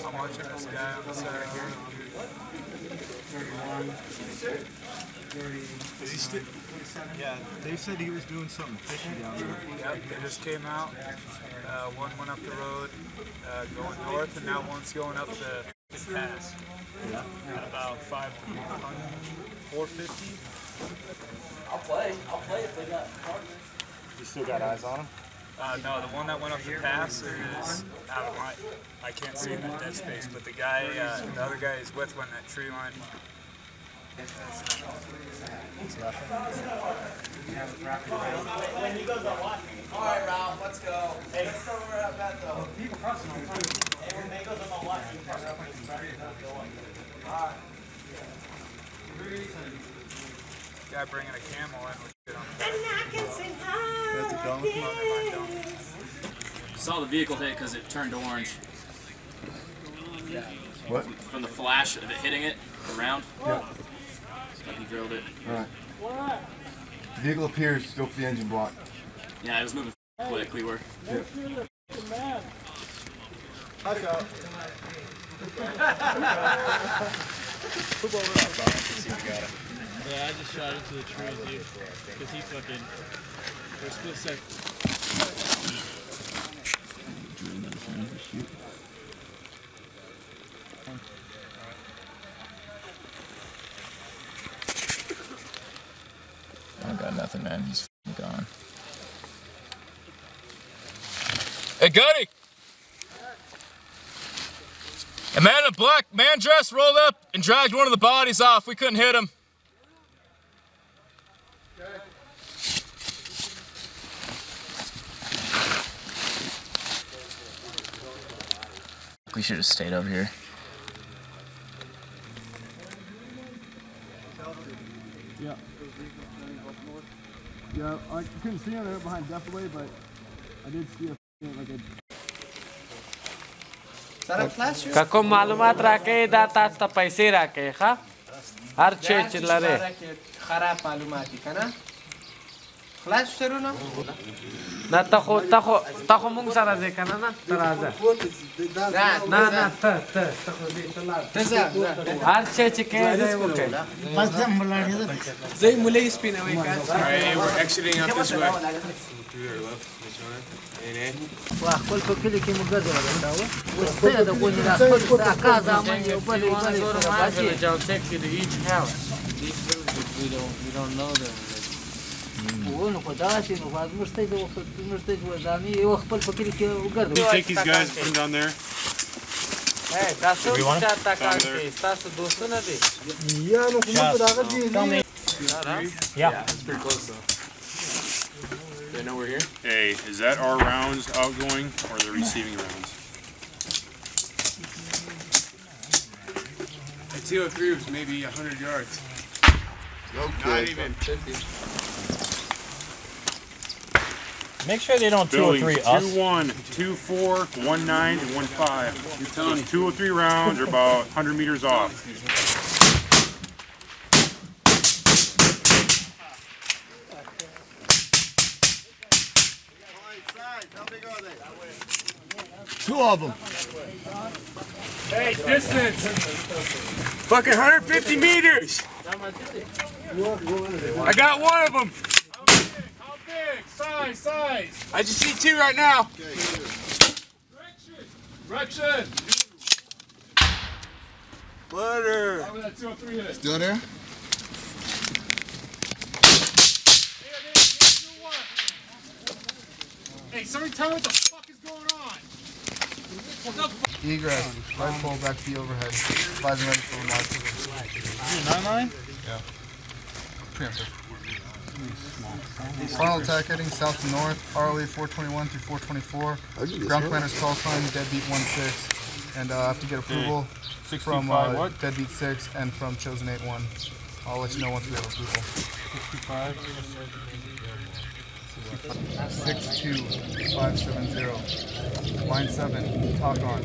I'm watching this guy on the side here. 31, 30, Is he still? yeah, they said he was doing something fishy down there. Yep, they just came out. One went up the road going north, and now one's going up the pass. Yeah. At about 450. I'll play if they got partners. You still got eyes on him? No, the one that went up the pass is out of line. I can't see in that dead space, but the guy, the other guy he's with went in that tree line. When he goes, I'll watch. All right, Ralph, let's go. Hey, let's go over at that though. People crossing on too. Hey, when he goes, I'm watch. You cross up and start it up. All right. Guy bringing a camel in was good on the And I can sing high. That's a dome. Saw the vehicle hit because it turned orange. What? From the flash of it hitting it around. Yeah. Like he drilled it. Alright. The vehicle appears to go for the engine block. Yeah, it was moving quick. We were. Yeah. Watch out. Yeah, I just shot into the trees, dude. Because he fucking, for a split second. I got nothing, man. He's gone. Hey, Gunny! A man in a black man dress rolled up and dragged one of the bodies off. We couldn't hit him. We should have stayed over here. Yeah. Yeah, I couldn't see him there behind Deathaway, but I did see a like a. Kako मालूमात राखे दाता ता पैसे राखे हाँ हर चीज लरे खराब मालूमाती कना خلاص شرونا ना तखो मुंग सारा जे कना ना तराजा ना तखो दे तला हर चीज के जे ओके बस जम मलाड़ी زي مولي سبين away guys. Alright, we're exiting out this way. واخل فكلي كي مغزل داو وستيد اقول لا خل كذا من يبلي بلي I'll take you to each house. We don't know them. Can you take these guys and put them down there? Hey, that's what we Yeah, it's pretty close though. They know we're here? Hey, is that our rounds outgoing or the receiving rounds? The 203 was maybe 100 yards. Okay. Not even. Make sure they don't 203 us. 2-1, 2-4, 1-9, and 1-5. Those 203 rounds are about 100 meters off. Two of them. Hey, distance! Fucking 150 meters! I got one of them! How big? Size! I just see two right now. Direction! Butter! Still there? Hey, somebody tell me what the fuck is going on! Egress. Right pole back to the overhead. Advising ready for remark. 9-9? Yeah. Preemptive. Final attack heading south to north. RLE 421 through 424. Ground commander's call sign deadbeat 16. And I have to get approval from deadbeat 6 and from chosen 8-1. I'll let you know once we have approval. 65. 62570. Line 7. Talk on.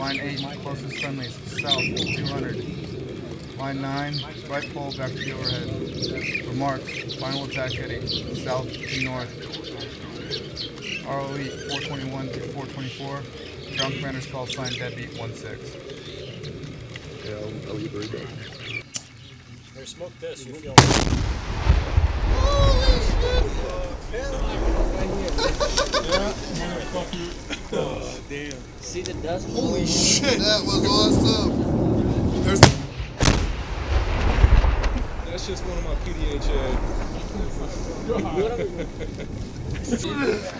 Line 8, closest friendlies, south 200. Line 9, right pole back to the overhead. Remarks, final attack heading, south to north. ROE 421 to 424. Ground commander's call sign deadbeat 16. Yeah, I'll get buried back. Here, smoke this. You feel Oh, damn. See the dust? Holy shit, that was awesome. That's just one of my PDH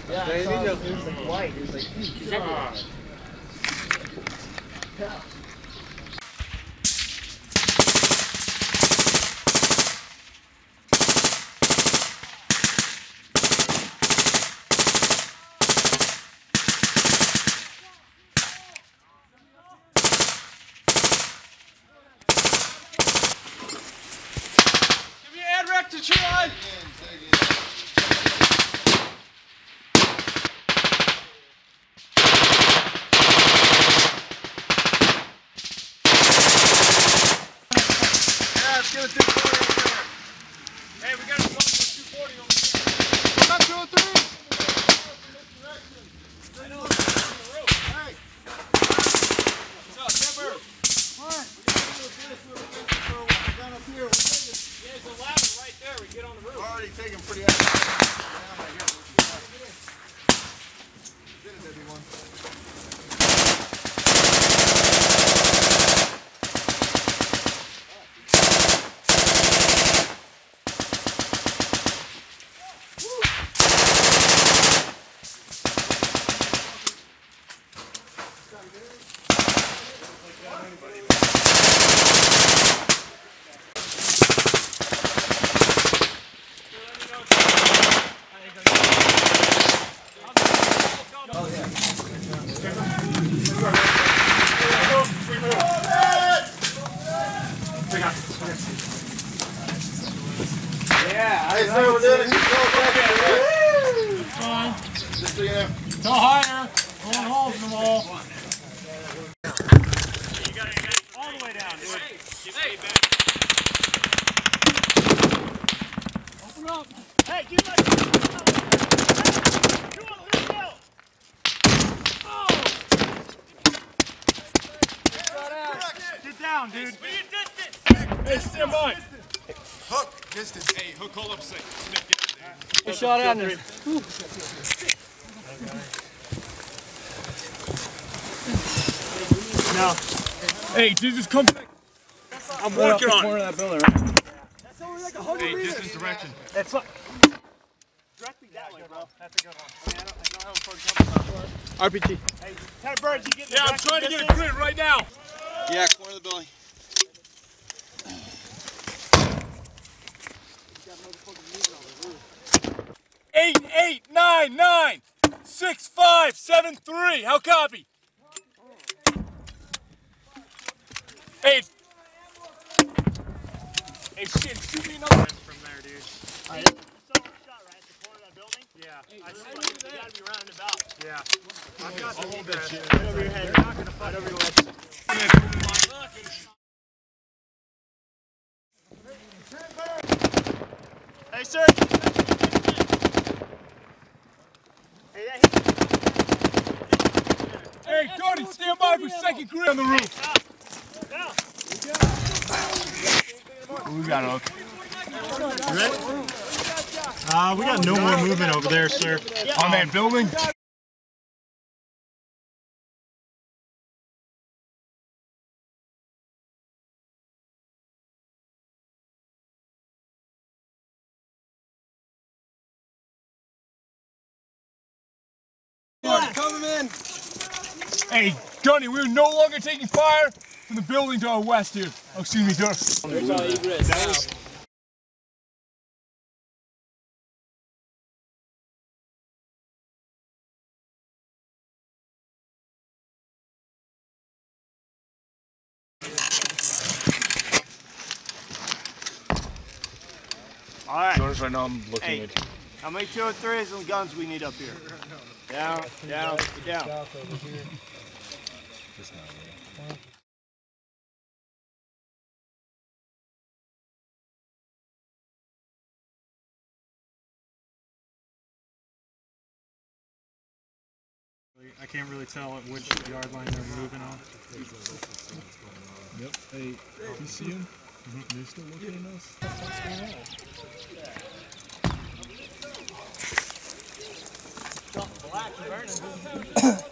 Yeah, I saw it was like white. It was like huge. Hey, we got a 240 over here. Come on, 203. Hey. What's up, Timber? What? Down up here. Yeah, there's a ladder right there. We get on the roof. We're already taking pretty active. Get it, everyone. Hey, sir, we're doing it. It's fine. Just so you know. Go higher. Pulling holes in the wall. You got it all the way down, dude. Hey, Open up. hey, give my... Come on, let's go. Oh! Get down, dude. Be your distance. Hey, stand by. Hook. Distance. Hey, hook, hold up, Smith, get there. I shot at him. Now. Hey, dude, just come back. I'm working on it. corner of that building, right? That's only like 100 Hey, meters. distance direction. It's like... Directly that way, bro. That's a good one. I don't have a first jump. RPG. Hey, 10 birds, you get the Yeah, I'm trying to get a grid right now. Yeah, corner of the building. 88996573. How copy? Hey, shit, shoot me another one from there, dude. Shot, right? At the corner of that building? Yeah. I see you gotta be rounding about. Yeah. I've got I'll hold that shit. Right over your head. You're not gonna fight over your head. Hey, sir. Hey, that hit. Hey, Cody, stand by for second grid on the roof. Down. We got hook. Ready? We got no more movement over there, sir. On that building? Coming in. Hey, Johnny, we're no longer taking fire from the building to our west here. Oh, excuse me, sir. There's all egress now. All right. Notice right now I'm looking at you. How many 203s and guns we need up here? Down, down, down. Just not real. I can't really tell at which yard line they're moving on. Yep. Hey, you see him? They're still looking at us. What's going on?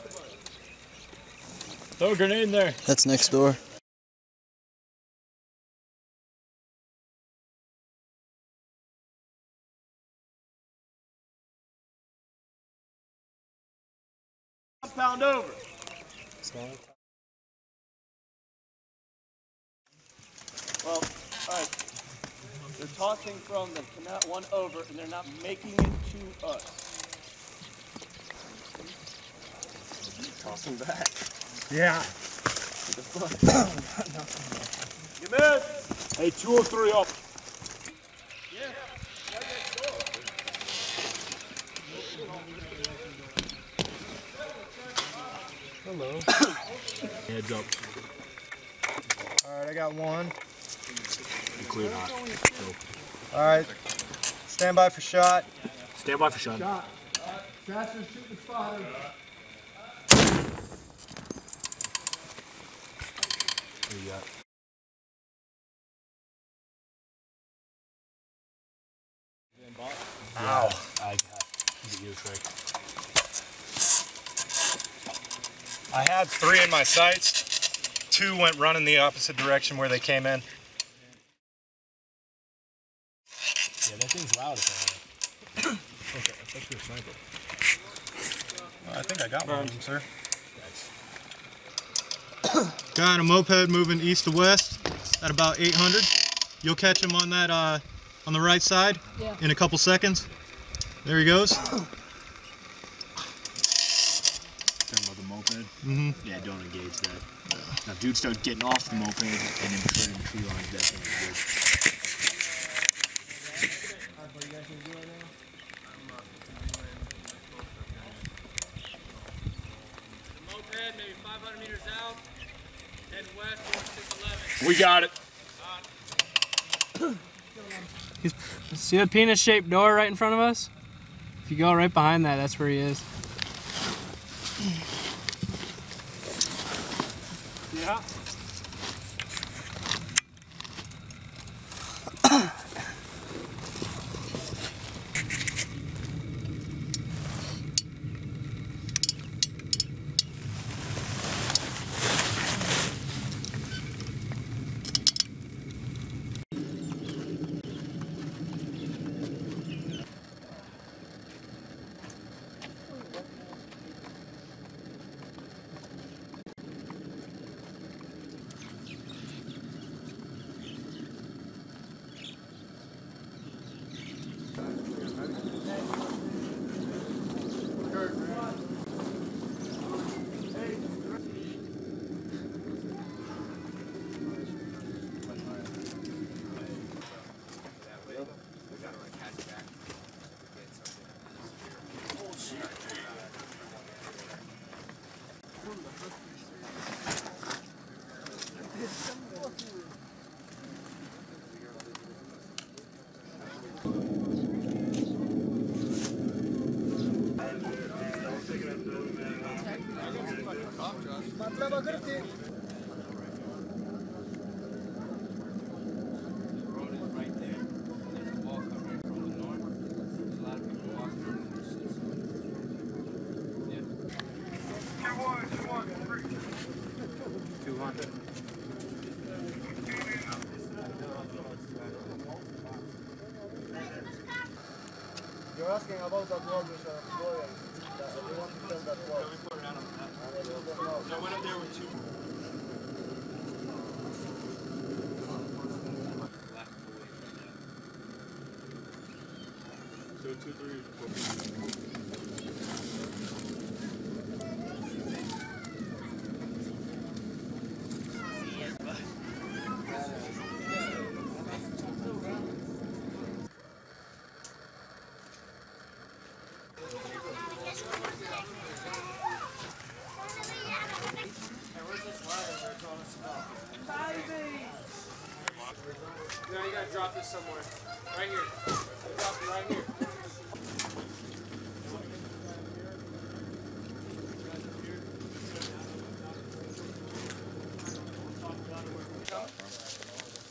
Throw a grenade in there. That's next door. Pound over. Well, alright. They're tossing from the canal one over and they're not making it to us. Tossing back. Yeah. You missed! Hey, 203 up. Yeah. Hello. Heads up. Alright, I got one. Clear hot. Alright, stand by for shot. Stand by for shot. Faster shooting spotter. What do you got? Ow. I got. Is it you, Trey? I had 3 in my sights. 2 went running the opposite direction where they came in. Yeah, that thing's loud. Okay, I thought you were a sniper. Well, I think I got one of them, sir. Guy on a moped moving east to west at about 800. You'll catch him on that on the right side in a couple seconds. There he goes. Talking about the moped? Mm-hmm. Yeah, don't engage that. Now, if dude starts getting off the moped and then turning tree lines, that's when it's good. Moped, maybe 500 meters out, head west towards 611. We got it. See the penis-shaped door right in front of us? If you go right behind that, that's where he is. Yeah. You're asking about that wall which are going. We want to fill that wall. So I went up there with 2. So 2, 3, 4. Now you gotta drop this somewhere. Right here. Drop it right here.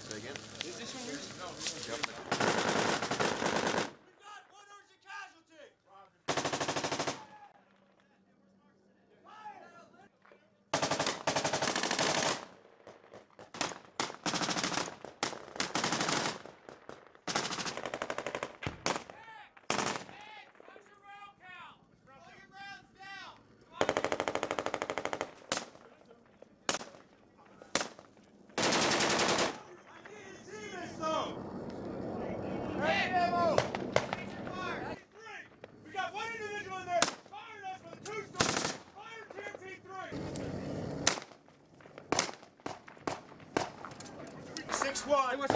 Say again? Is this one yours? No. Yep. We've got one urgent casualty! We got one individual in there firing us with a two-story. Fire TNT-3. 6-1.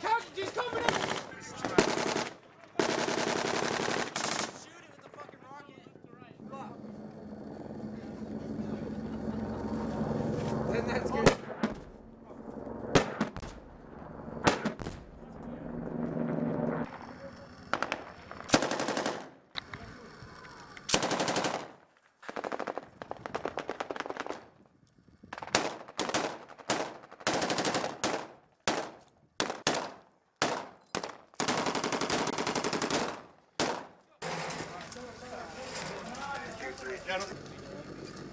Casualties coming in! Shoot it with the fucking rocket. Fuck. Then that's good.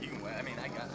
You can win. I mean, I got.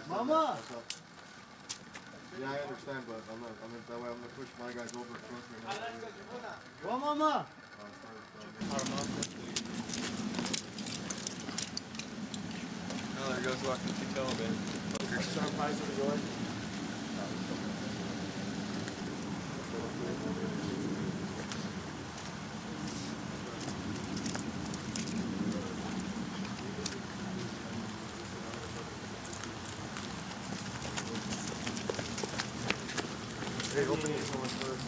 Mama! Yeah, I understand, but I'm not. That way I'm gonna push my guys over closer. Go, Mama! Oh, there goes walking the Taliban. Sompatsorn going. Hey, open it someone first.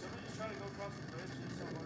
Somebody's trying to go across the bridge. There's someone.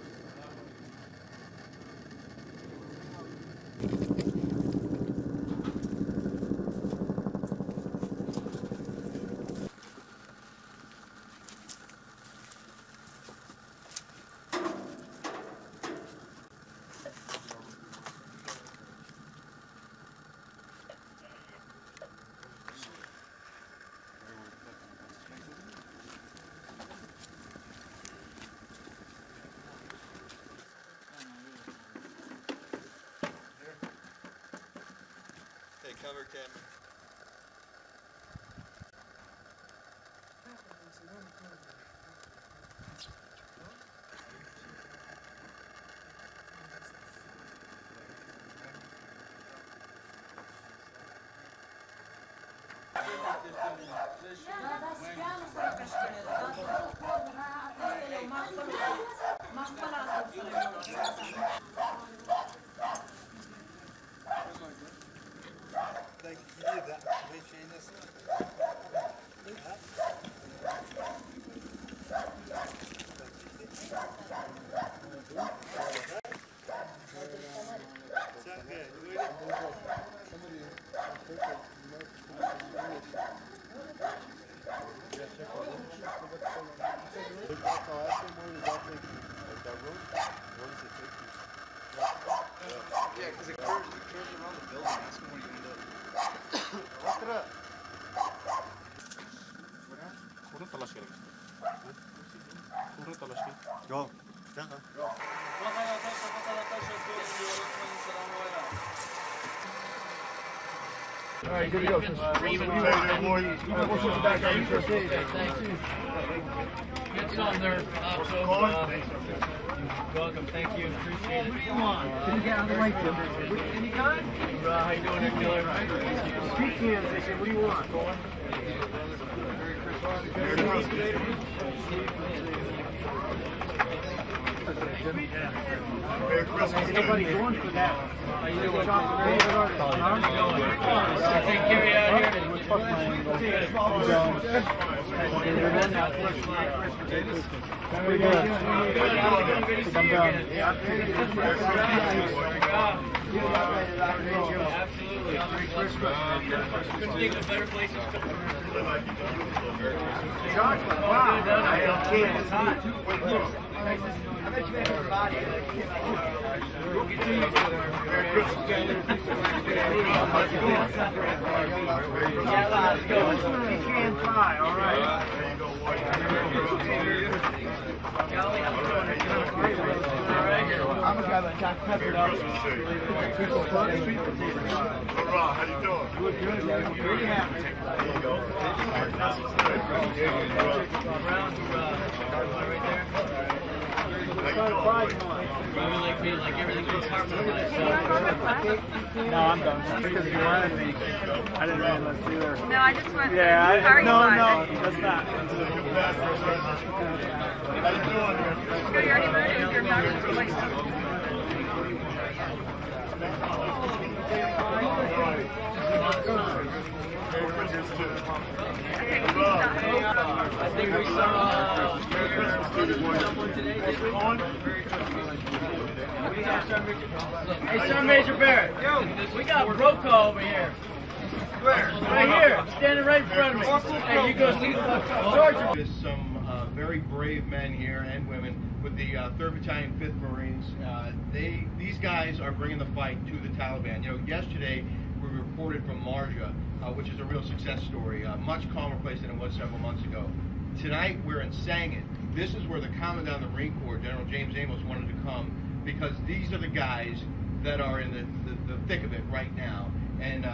Cover Ken. Yeah, because it curves around the building. That's more you can do. Look it up. Go. All right, good to go. Get some there. Welcome, thank you, appreciate it. What do you want? Can you get on the mic? Any kind? How you doing there, Killer? Street cans, they said, what do you want? Merry Christmas. Merry Christmas. Anybody going for that? How you doing? Take care of you out here. Very good. I'm done. Absolutely. Merry Christmas. Couldn't think of better places to come. Chocolate. Wow. I can't. It's hot. I bet you had a body. We'll get to you. Merry Christmas. Yeah, let's go. Pecan pie. All right. I'm a guy that got peppered up. Hurrah, how you doing? Good, good. Very happy. There you go. Right there. Like everything goes harmonized. No, I'm done. Because you wanted me. I didn't know let's see there. No, I just went. Yeah, Sorry, no, that's not. So you already voted. You're about to place. I think we saw someone today. Hey, Sir Major Barrett. We got Brokaw over here. Right here, standing right in front of me. Hey, you go see the sergeant. There's some very brave men here and women with the 3rd Battalion, 5th Marines. These guys are bringing the fight to the Taliban. You know, yesterday we reported from Marja, which is a real success story, a much calmer place than it was several months ago. Tonight we're in Sangin. This is where the Commandant of the Marine Corps, General James Amos, wanted to come because these are the guys that are in the thick of it right now. And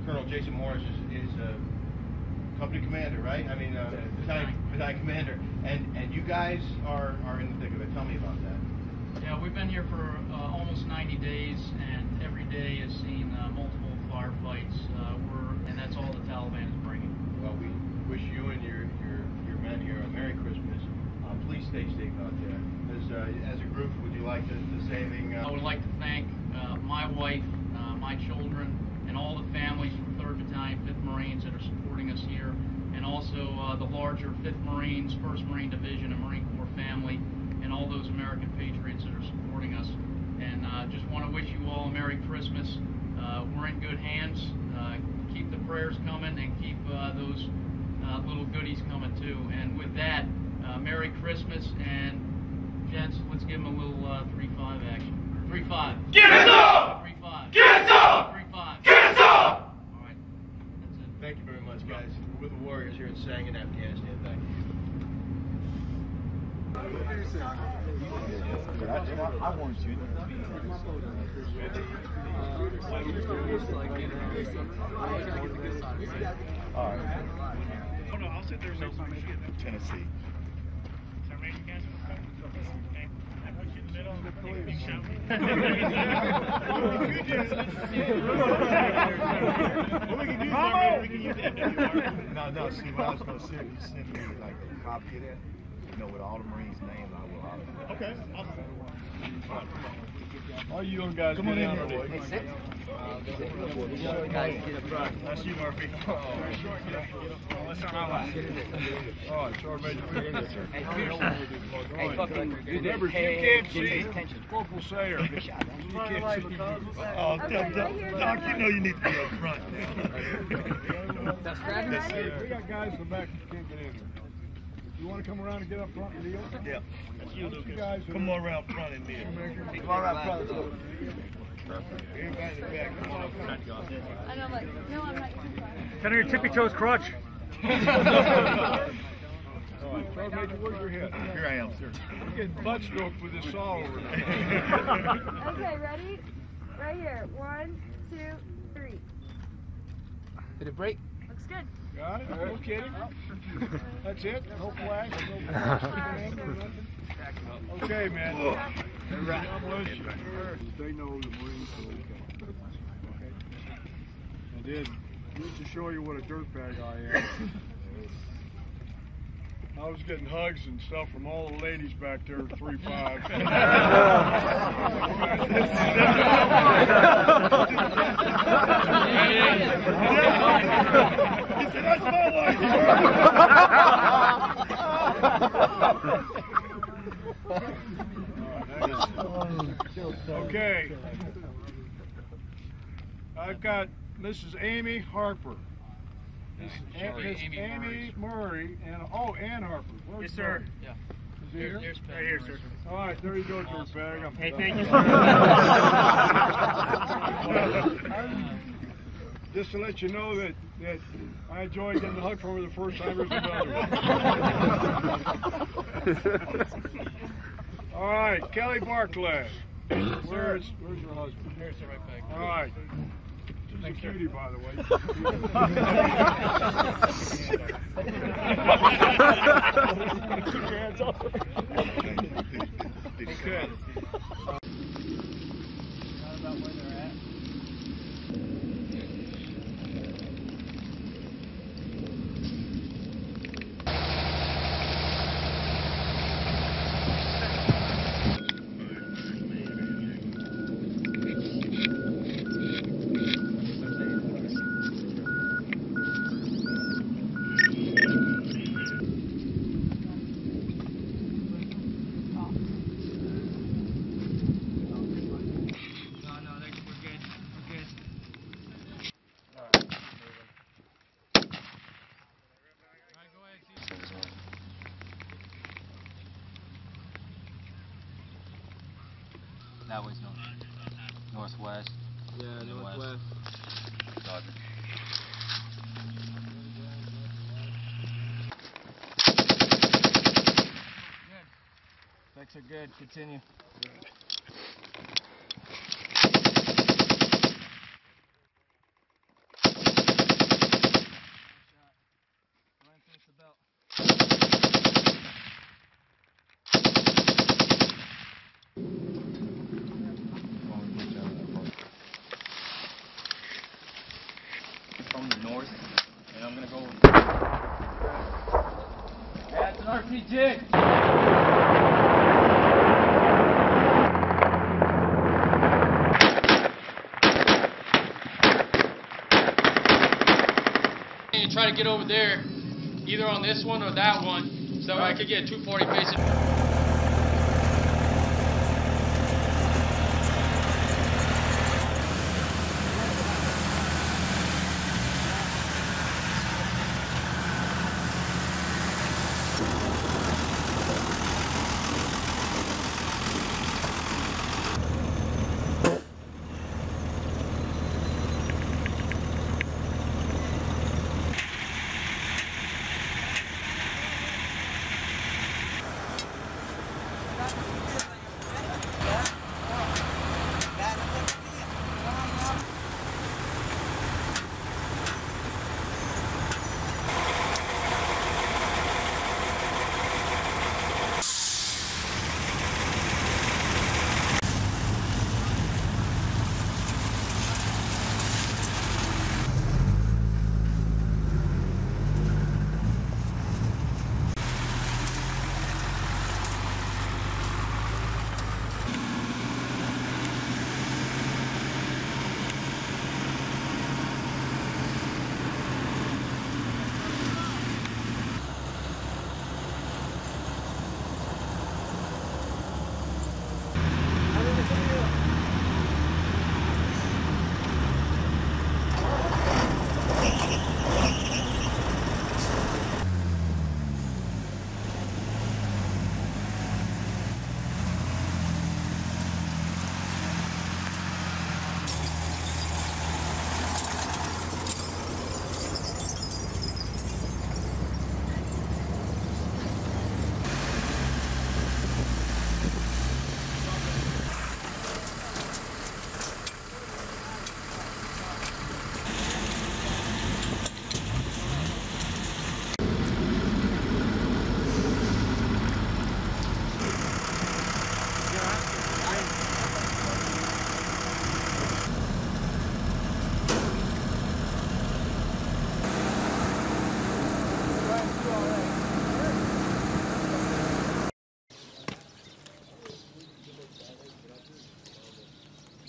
Colonel Jason Morris is company commander, right? I mean, battalion commander. And you guys are in the thick of it. Tell me about that. Yeah, we've been here for almost 90 days, and every day has seen multiple firefights. And that's all the Taliban is bringing. Well, we wish you and your men here a Merry Christmas. Please stay safe out there. As a group, would you like to say anything? I would like to thank my wife, my children, and all the families from 3rd Battalion, 5th Marines that are supporting us here, and also the larger 5th Marines, 1st Marine Division, and Marine Corps family, and all those American patriots that are supporting us. And just want to wish you all a Merry Christmas. We're in good hands. Keep the prayers coming, and keep those little goodies coming too. And with that, Merry Christmas, and gents, let's give them a little 3-5 action. 3-5. Get us up! 3-5. Get us up! 3-5. Get us up! All right. That's it. Thank you very much, guys. We're the Warriors here in Sangin, Afghanistan. Thank you. I want you. All right. Oh no, I'll sit there next time you get there. Tennessee. So maybe you guys will come. Okay. I put you in the middle and you show me. No, see what I was going to say, you send me like a copy of that, with all the Marines' names, I will. Okay, awesome. All you young guys, come on in here, boy. That's you, Murphy. Let's start my last. All right, Sergeant Major Peterson. Hey, fucking. Remember, if you can't see, Corporal Sayer. You can't see. Oh, Doc, you know you need to be up front. That's right. We got guys in the back that can't get in here. You want to come around and get up front and deal? Yeah. That's you, Lucas. Come on around front and deal. Come on around front. Everybody in the back, come on up front. I know, like, no, I'm not too far. Kind of your tippy toes crutch. All right, Sergeant Major, where's your head? Here I am, sir. You're getting butt stroked with this saw over there. Okay, ready? Right here. 1, 2, 3. Did it break? Looks good. Got it? No kidding. That's it? No flash? No nothing? Okay, man. God bless you. They know the Marines. Okay. I did. Just to show you what a dirtbag I am. I was getting hugs and stuff from all the ladies back there at 3-5. He said, that's my life, Okay. I've got Mrs. Amy Harper. Miss Amy Murray and Ann Harper. Where's Yes, sir. Yeah. Is he here? Right here, sir. All right, there you go, dirtbag. Hey, thank you, Just to let you know that I enjoyed getting the hug from her the first time as another. All right, Kelly Barclay. Where's your husband? Here's it right back. All right. She's a cutie, by the way. Keep your hands off. Okay. About where they're at. That way's northwest. Yeah, northwest. Dodger. Good. Specs are good. Continue. From the north, and I'm gonna go. Yeah, it's an RPG. You try to get over there, either on this one or that one, so I could get 240 paces.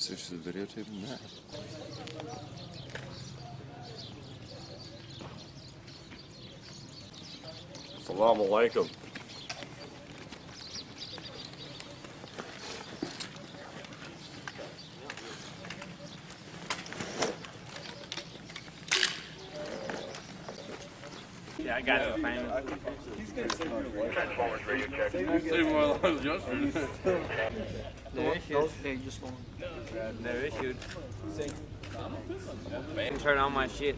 Switch to the videotaping that. Assalamu alaikum. Yeah, I got it, finally. Transformers radio check. Same one I was yesterday. No issued. No issued. Turn on my shit.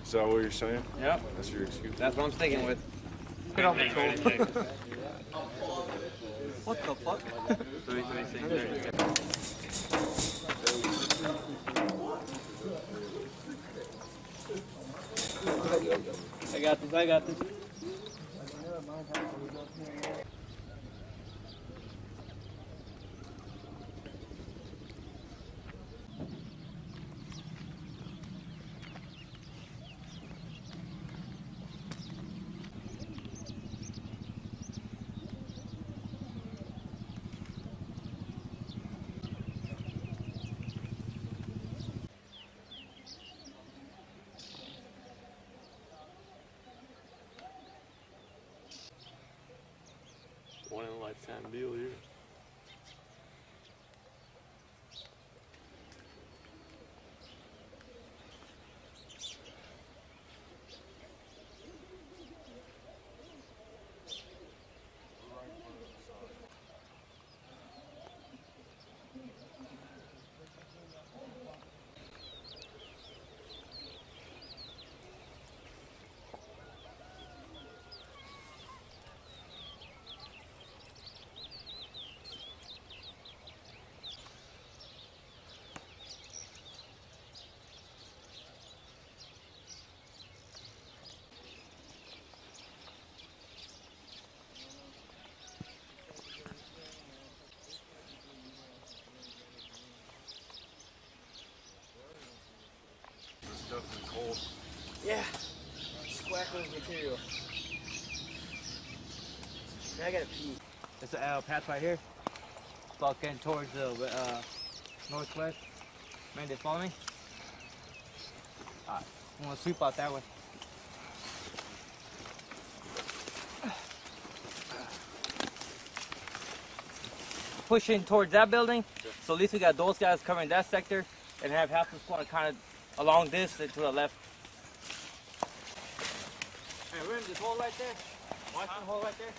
Is that what you're saying? Yep. That's your excuse? That's what I'm sticking with. Get off the phone. What the fuck? 336. I got this. One in a lifetime deal here. Definitely cold. Yeah. Squackles material. Now I gotta pee. It's a path right here. Fucking towards the northwest. Man, they follow me? Alright, I'm gonna sweep out that way. Pushing towards that building, so at least we got those guys covering that sector, and have half the squad kind of along this and to the left. Hey, we're in this hole right there. Watch the hole right there.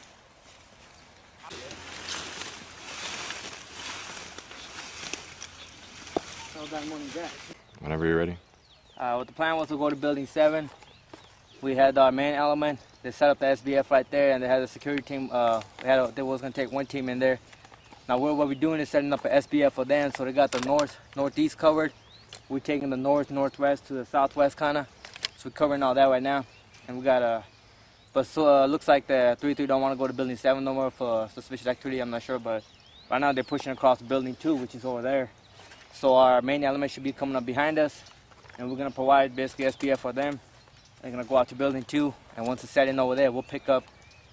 Whenever you're ready. What the plan was to go to building 7. We had our main element. They set up the SBF right there, and they had a security team. They was gonna take one team in there. Now what we're doing is setting up an SBF for them, so they got the northeast covered. We're taking the northwest to the southwest kind of. So we're covering all that right now. And we got but so looks like the 3-3 don't want to go to building 7 no more for suspicious activity, I'm not sure, but right now they're pushing across building 2, which is over there. So our main element should be coming up behind us, and we're gonna provide basically SPF for them. They're gonna go out to building 2, and once it's set in over there, we'll pick up,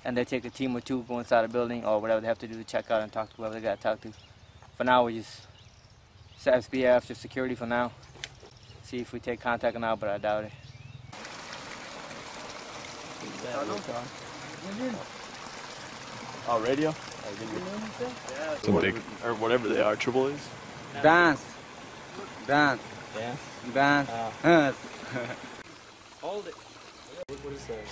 and they take a team or 2, go inside the building, or whatever they have to do to check out and talk to whoever they gotta talk to. For now, we just set SPF, just security for now. See if we take contact or not, but I doubt it. Oh, radio? Some big, or whatever they are, triple A's. Dance. Hold it. What is that?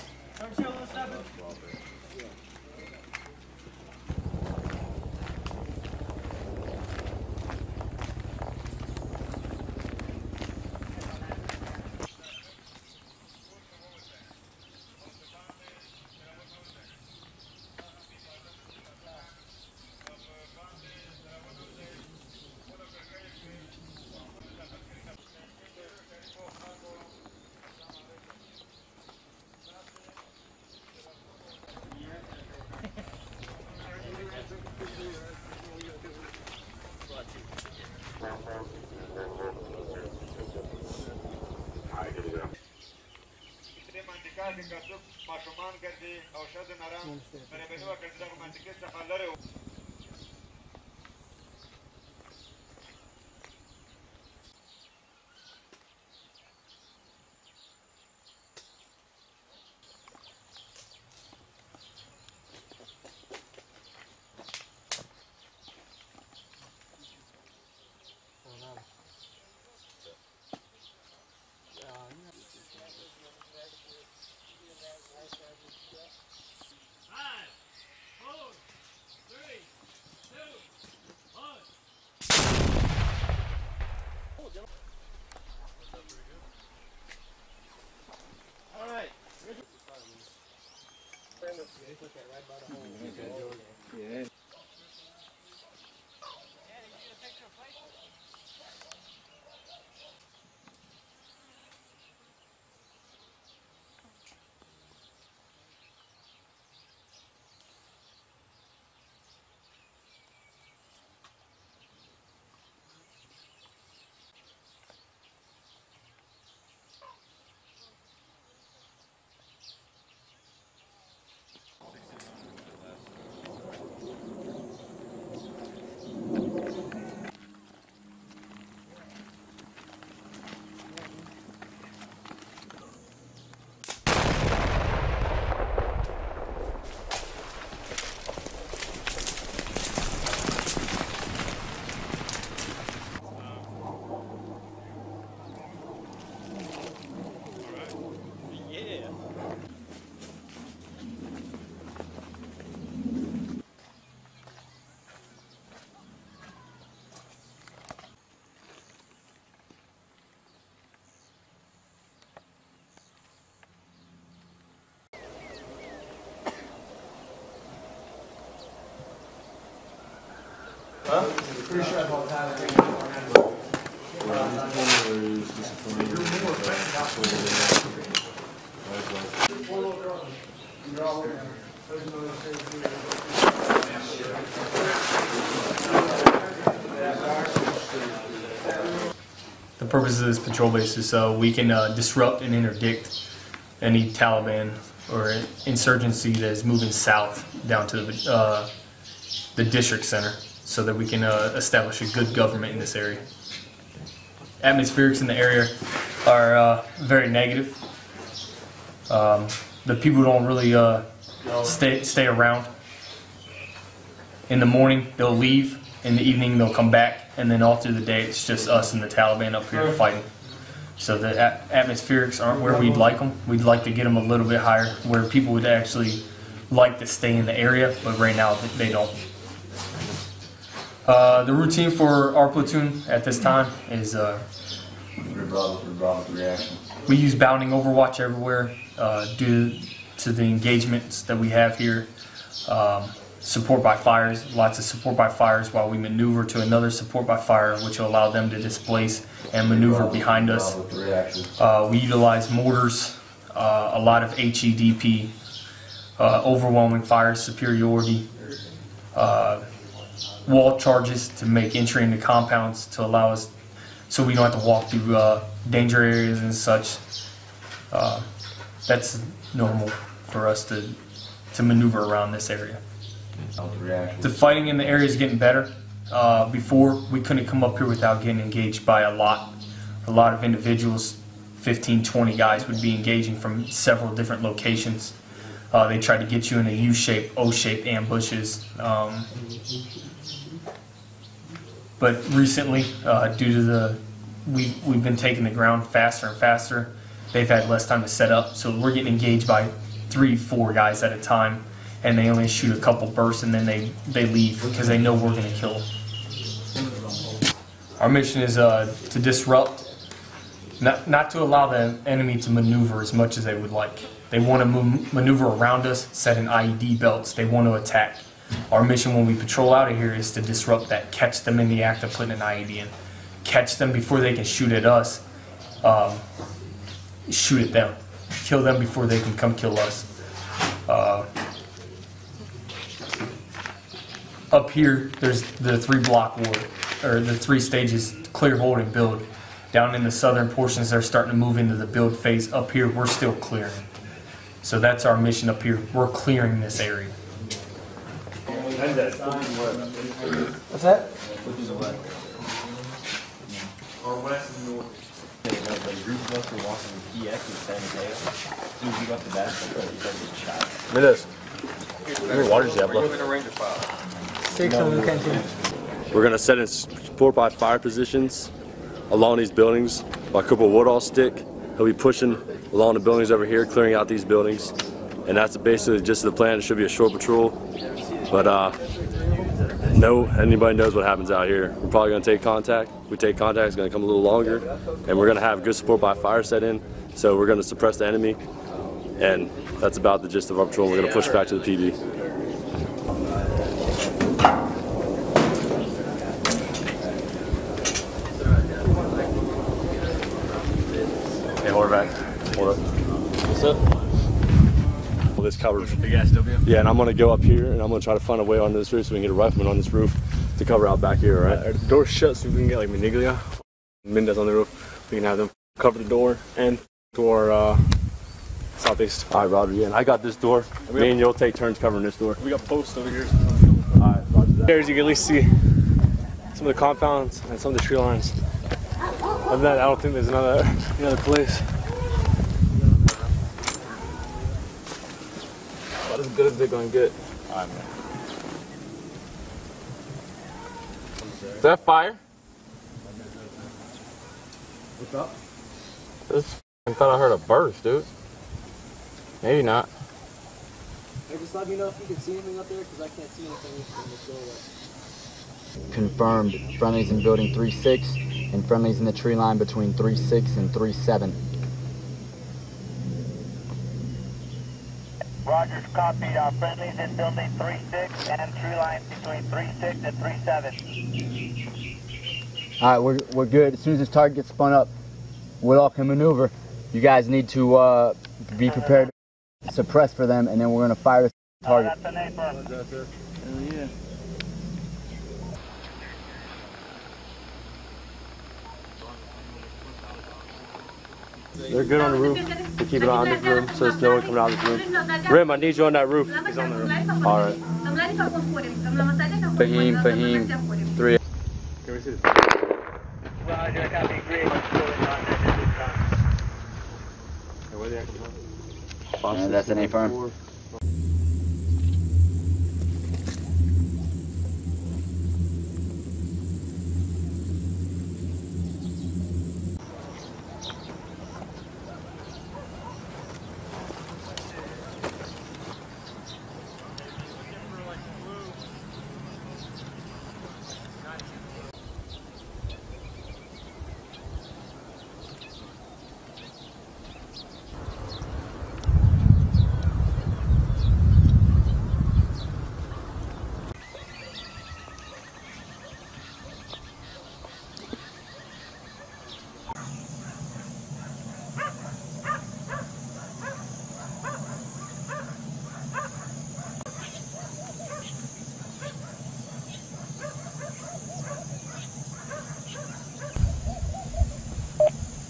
Pretty sure about that. The purpose of this patrol base is so we can disrupt and interdict any Taliban or insurgency that is moving south down to the district center, so that we can establish a good government in this area. Atmospherics in the area are very negative. The people don't really stay around. In the morning they'll leave, in the evening they'll come back, and then all through the day it's just us and the Taliban up here fighting. So the atmospherics aren't where we'd like them. We'd like to get them a little bit higher, where people would actually like to stay in the area, but right now they don't. The routine for our platoon at this time is we use bounding overwatch everywhere due to the engagements that we have here. Support by fires, lots of support by fires while we maneuver to another support by fire, which will allow them to displace and maneuver behind us. We utilize mortars, a lot of HEDP, overwhelming fire superiority, wall charges to make entry into compounds to allow us so we don't have to walk through danger areas and such. That's normal for us to maneuver around this area. The fighting in the area is getting better. Before, we couldn't come up here without getting engaged by a lot of individuals. 15, 20 guys would be engaging from several different locations. They try to get you in a U-shaped, O-shaped ambushes. But recently, due to we've been taking the ground faster and faster, they've had less time to set up, so we're getting engaged by 3, 4 guys at a time, and they only shoot a couple bursts and then they leave because they know we're going to kill them. Our mission is to disrupt, not to allow the enemy to maneuver as much as they would like. They want to maneuver around us, set in IED belts, they want to attack. Our mission when we patrol out of here is to disrupt that, catch them in the act of putting an IED in, catch them before they can shoot at us, shoot at them, kill them before they can come kill us. Up here, there's the 3-block war, or the 3 stages: clear, hold, and build. Down in the southern portions, they're starting to move into the build phase. Up here, we're still clearing. So that's our mission up here. We're clearing this area. What's that? Or west and north. The group buster walking with EX in San Mateo. As soon as you got the basketball, you got to get shot. Look at this. How many waters do you have left? 6 on the canteen. We're going to set in support by fire positions along these buildings. While Cooper Woodall stick, he'll be pushing along the buildings over here, clearing out these buildings. And that's basically just the plan. It should be a short patrol. But anybody knows what happens out here. We're probably going to take contact. If we take contact, it's going to come a little longer. And we're going to have good support by fire set in. So we're going to suppress the enemy. And that's about the gist of our patrol. We're going to push back to the PD. Hey, hold her back. Hold up. What's up? This covered. Big ass W? Yeah, and I'm going to go up here and I'm going to try to find a way onto this roof so we can get a rifleman on this roof to cover out back here, right? The door's shut so we can get like Maniglia, Mendez on the roof. We can have them cover the door and to our southeast. All right, Roger. Yeah, and I got this door. Me and you'll take turns covering this door. We got posts over here. All right, Roger that. There you can at least see some of the compounds and some of the tree lines. Other than that, I don't think there's any other place. About as good as they're going to get. All right, man. Is that fire? What's up? I thought I heard a burst, dude. Maybe not. Hey, just let me know if you can see anything up there, because I can't see anything from this doorway. Confirmed. Friendlies in building 3-6 and friendlies in the tree line between 3-6 and 3-7. Rogers, copy. Friendlies in building 3-6 and tree line between 3-6 and 3-7. All right, we're good. As soon as this target gets spun up, we all can maneuver. You guys need to be prepared to suppress for them, and then we're going to fire this target. Yeah. They're good on the roof. We keep it on this room so there's no one coming out of this room. Rim, I need you on that roof. He's on the roof. All right. Fahim, 3. Can we see this? Roger, copy, great. Where the heck Yeah, that's an A-firm.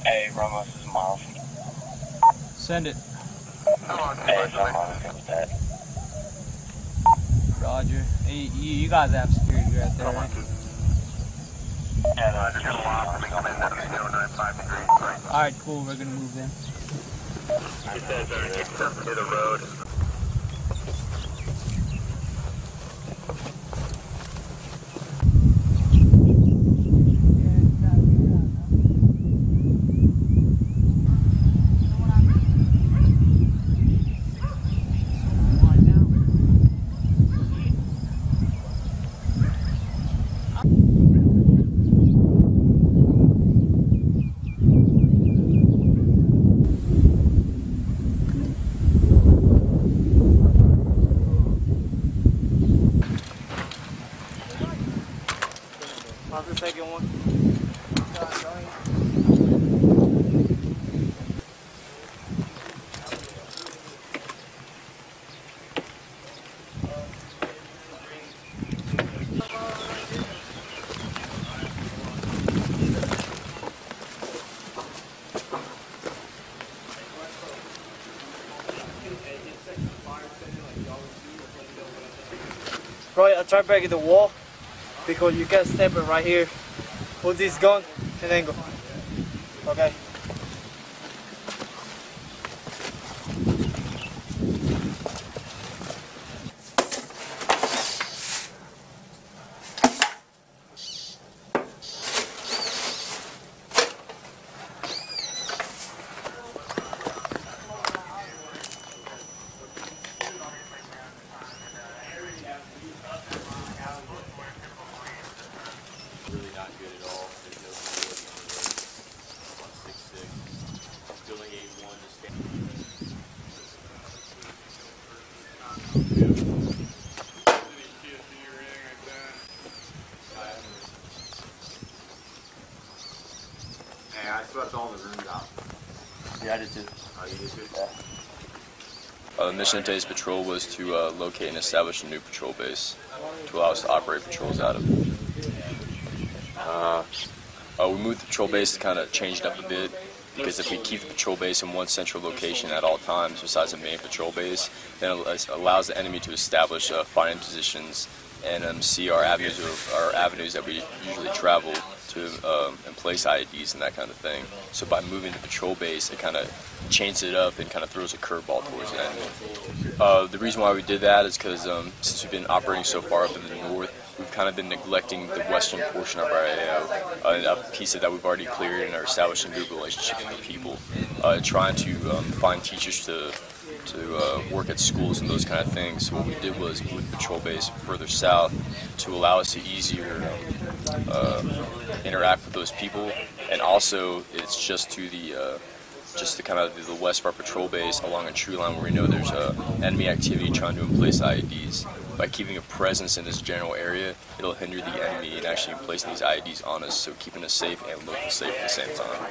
Hey, Ramos, this is Miles. Send it. Hey, Helmand, what's that? Roger. Hey, you guys have security right there, right? Yeah, no, I just got a lot for me on in that 095 degrees. Alright, cool. We're gonna move then. He says they're next up to the road. How's the second one? Right, I'll try breaking the wall because you can step it right here. Hold this gun and then go. Okay. Really not good at all. There's no stability on the road. 166. Building A1 just came. Hey, I swept all the rooms out. Yeah, I did too. Oh, you did too? Yeah. The mission of today's patrol was to locate and establish a new patrol base to allow us to operate patrols out of. We moved the patrol base to kind of change it up a bit, because if we keep the patrol base in one central location at all times besides the main patrol base, then it allows the enemy to establish fighting positions and see our avenues that we usually travel to and place IEDs and that kind of thing. So by moving the patrol base, it kind of changes it up and kind of throws a curveball towards the enemy. The reason why we did that is because since we've been operating so far up in the north, we've kind of been neglecting the western portion of our AO, a piece that we've already cleared and are establishing good relationships with the people, trying to find teachers to work at schools and those kind of things. So what we did was move the patrol base further south to allow us to easier interact with those people, and also it's just to the kind of the west of our patrol base along a tree line where we know there's enemy activity trying to place IEDs. by keeping a presence in this general area, it'll hinder the enemy in actually placing these IEDs on us, so keeping us safe and local safe at the same time.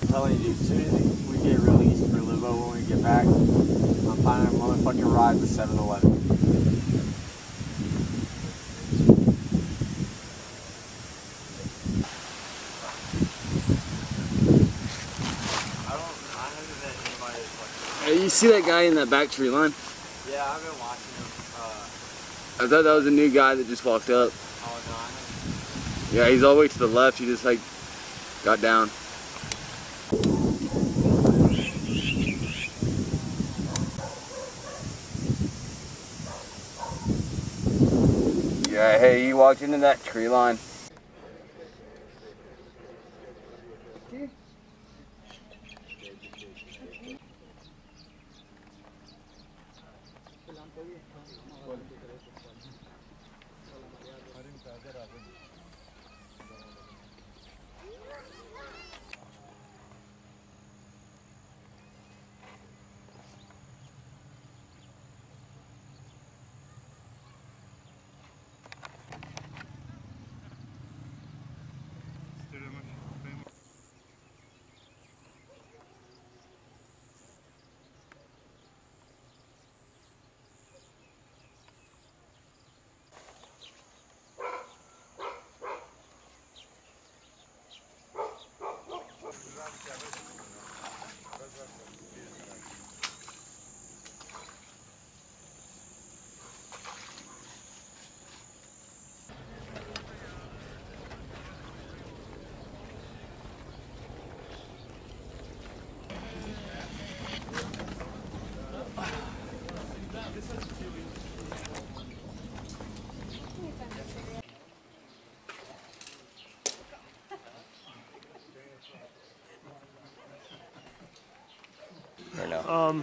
I'm telling you, as soon as we get released for Livo when we get back, I'm finding a motherfucking ride with 7-Eleven. Hey, you see that guy in that back tree line? Yeah, I've been watching him. I thought that was a new guy that just walked up. Oh, no, I know. Yeah, he's all the way to the left. He just like got down. Yeah, hey, he walked into that tree line.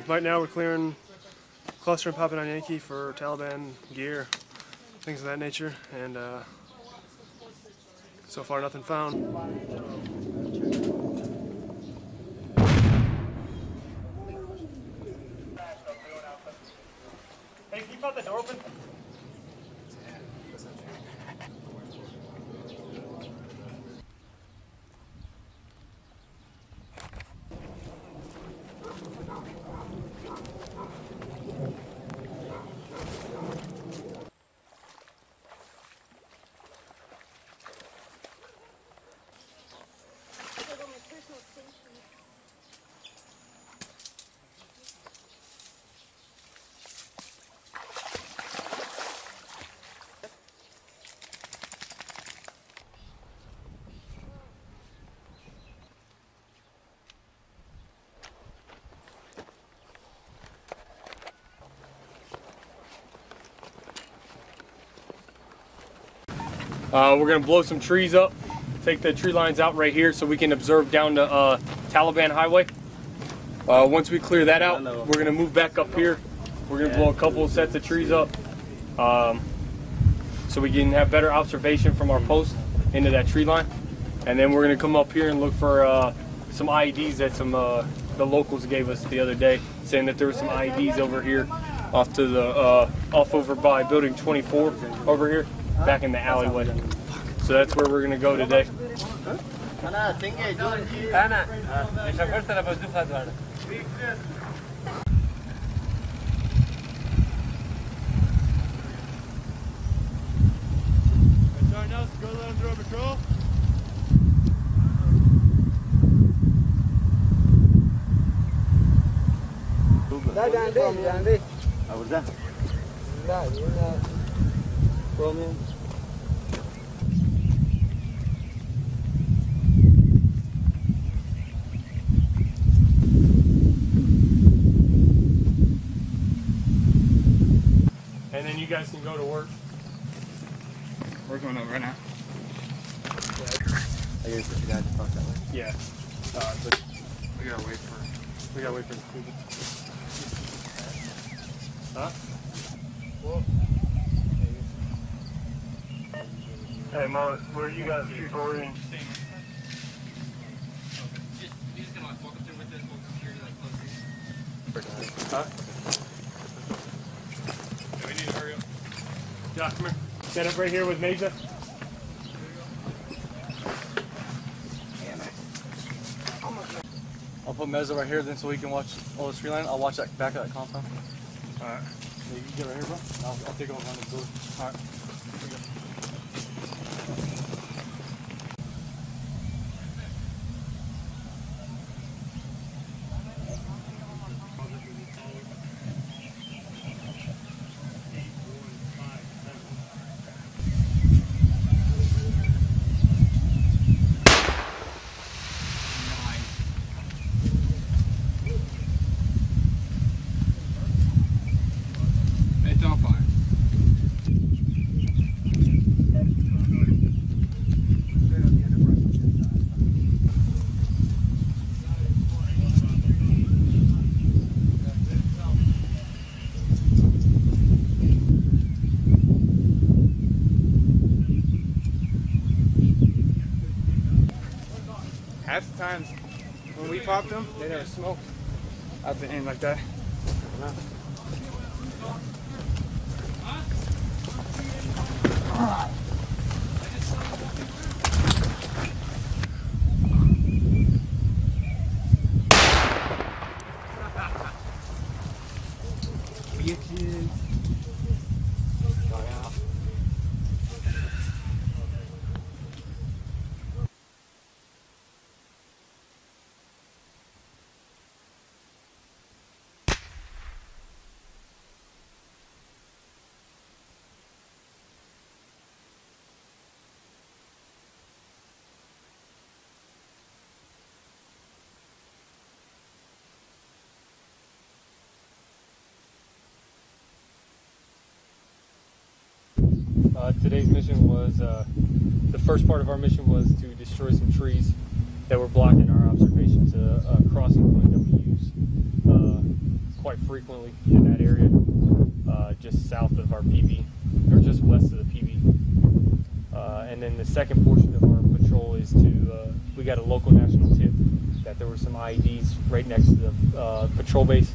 Right now we're clearing cluster and popping on Yankee for Taliban gear, things of that nature, and so far nothing found. Hey, keep out the door open. We're going to blow some trees up, take the tree lines out right here so we can observe down to Taliban Highway. Once we clear that out, we're going to move back up here. We're going to blow a couple of sets of trees up so we can have better observation from our post into that tree line. And then we're going to come up here and look for some IEDs that the locals gave us the other day, saying that there were some IEDs over here off to the off over by building 24 over here, back in the alleyway. So that's where we're gonna go today. And then you guys can go to work. We're going over right now. I guess put you guys across that way. Yeah. But we gotta wait for the people. Huh? Hey, Mom, where you guys reporting? Just gonna walk up there with this, walk up here, like Huh? Yeah, we need to hurry up. Yeah, come here. Set up right here with Mesa. I'll put Meza right here then so we can watch all the tree line. I'll watch that back of that compound. Alright. Yeah, you can get right here, bro. I'll take over on the door. Alright. Half the times when we popped them, they never smoked out the end like that. Bitches. Today's mission was, the first part of our mission was to destroy some trees that were blocking our observation to a crossing point that we use quite frequently in that area, just south of our PB, or just west of the PB. And then the second portion of our patrol is to, we got a local national tip that there were some IEDs right next to the patrol base,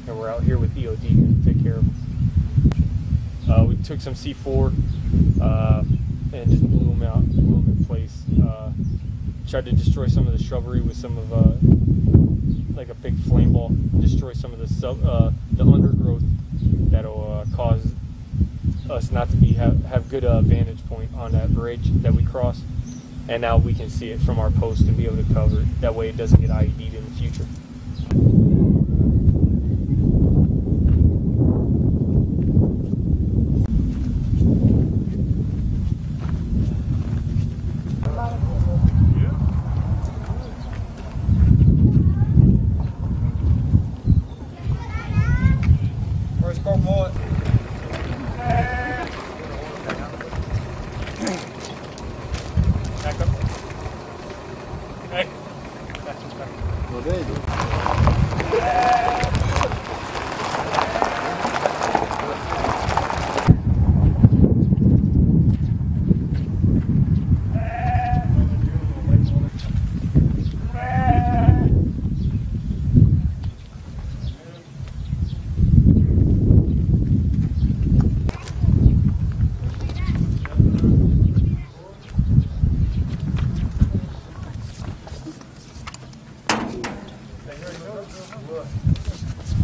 and we're out here with EOD to take care of them. We took some C4 and just blew them out, blew them in place. Tried to destroy some of the shrubbery with some of like a big flame ball. Destroy some of the undergrowth that'll cause us not to have good vantage point on that bridge that we cross. And now we can see it from our post and be able to cover it. That way it doesn't get IED'd in the future.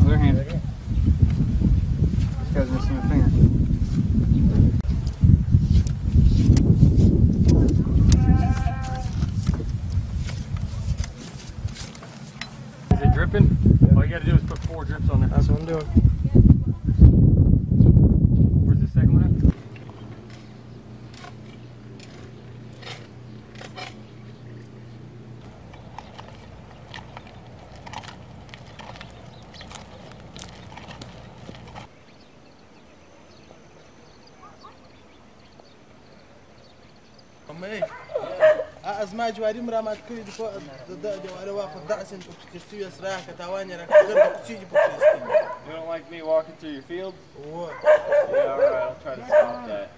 Other hand. This guy's missing a finger. Is it dripping? All you gotta do is put 4 drips on there. That's what I'm doing. Where's the second one at? أزمة جواري مرا ما تكوي دفع جواري واقف دعسن بكتشتوي أسرع كتواني راك تقدر بكتشي بكتشتوي. You don't like me walking through your field? What? Yeah, all right. I'll try to stop that.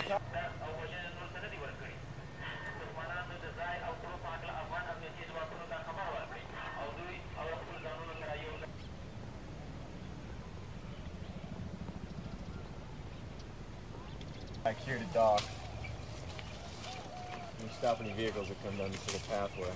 Back here to dock. We stop any vehicles that come down this little pathway.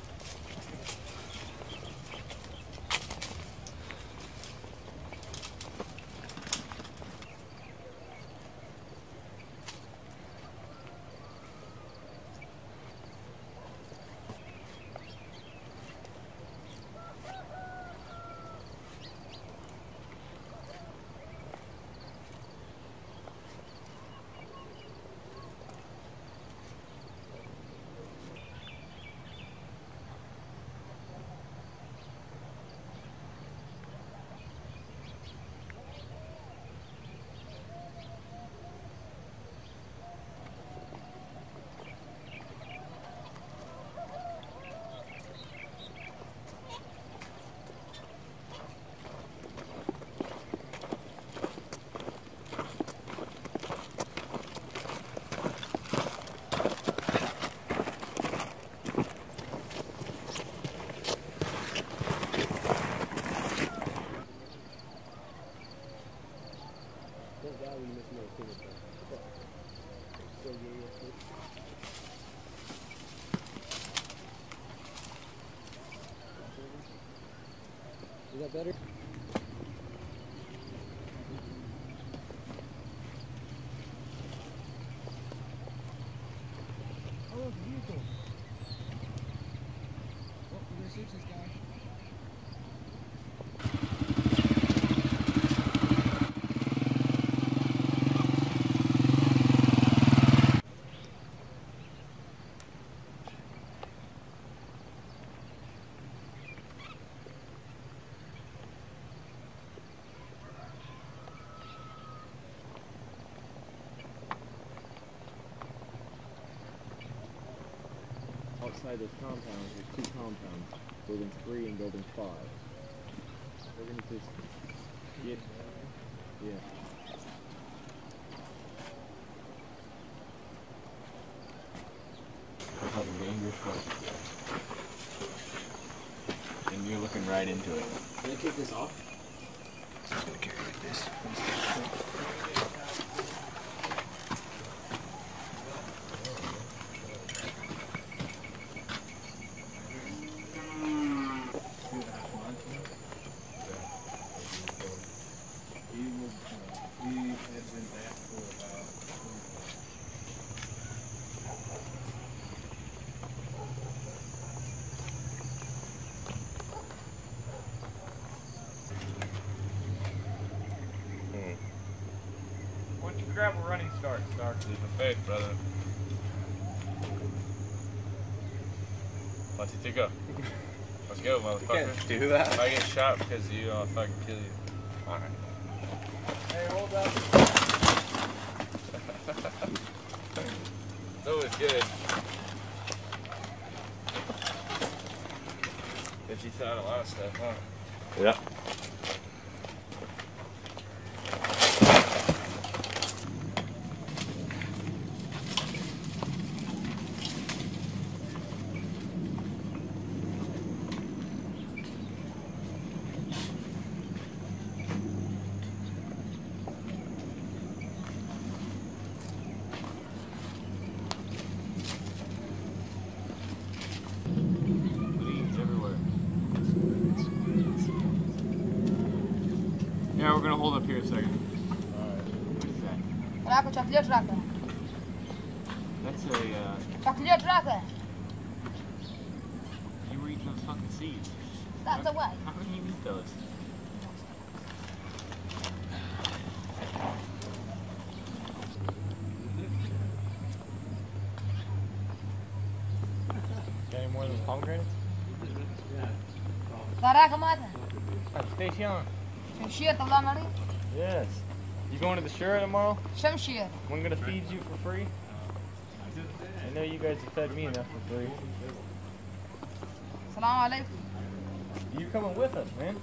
Is that better? Oh, it's beautiful. Oh, we're gonna shoot this guy. Outside those compounds, there's 2 compounds, building 3 and building 5. We're gonna just get, yeah. Something dangerous, and you're looking right into it. Can I kick this off? Just gonna carry it like this. Grab a running start. Leap of faith, brother. 1, 2, 3, go. Let's go, motherfucker. Do that. If I get shot because of you, I'll fucking kill you. Alright. Hey, hold up. That was good. Bet you thought a lot of stuff, huh? Yeah. Yeah, we're gonna hold up here a second. Raga, chocolate raga. That's a, Chocolate raga. you were eating those fucking seeds. That's a way. How can you eat those? Got any more of those pomegranates? Raga mata. Station. Shamshir talanari. Yes. You going to the shore tomorrow? Shamshir. I'm gonna feed you for free. I know you guys have fed me enough for free. Assalamu alaikum. You coming with us, man?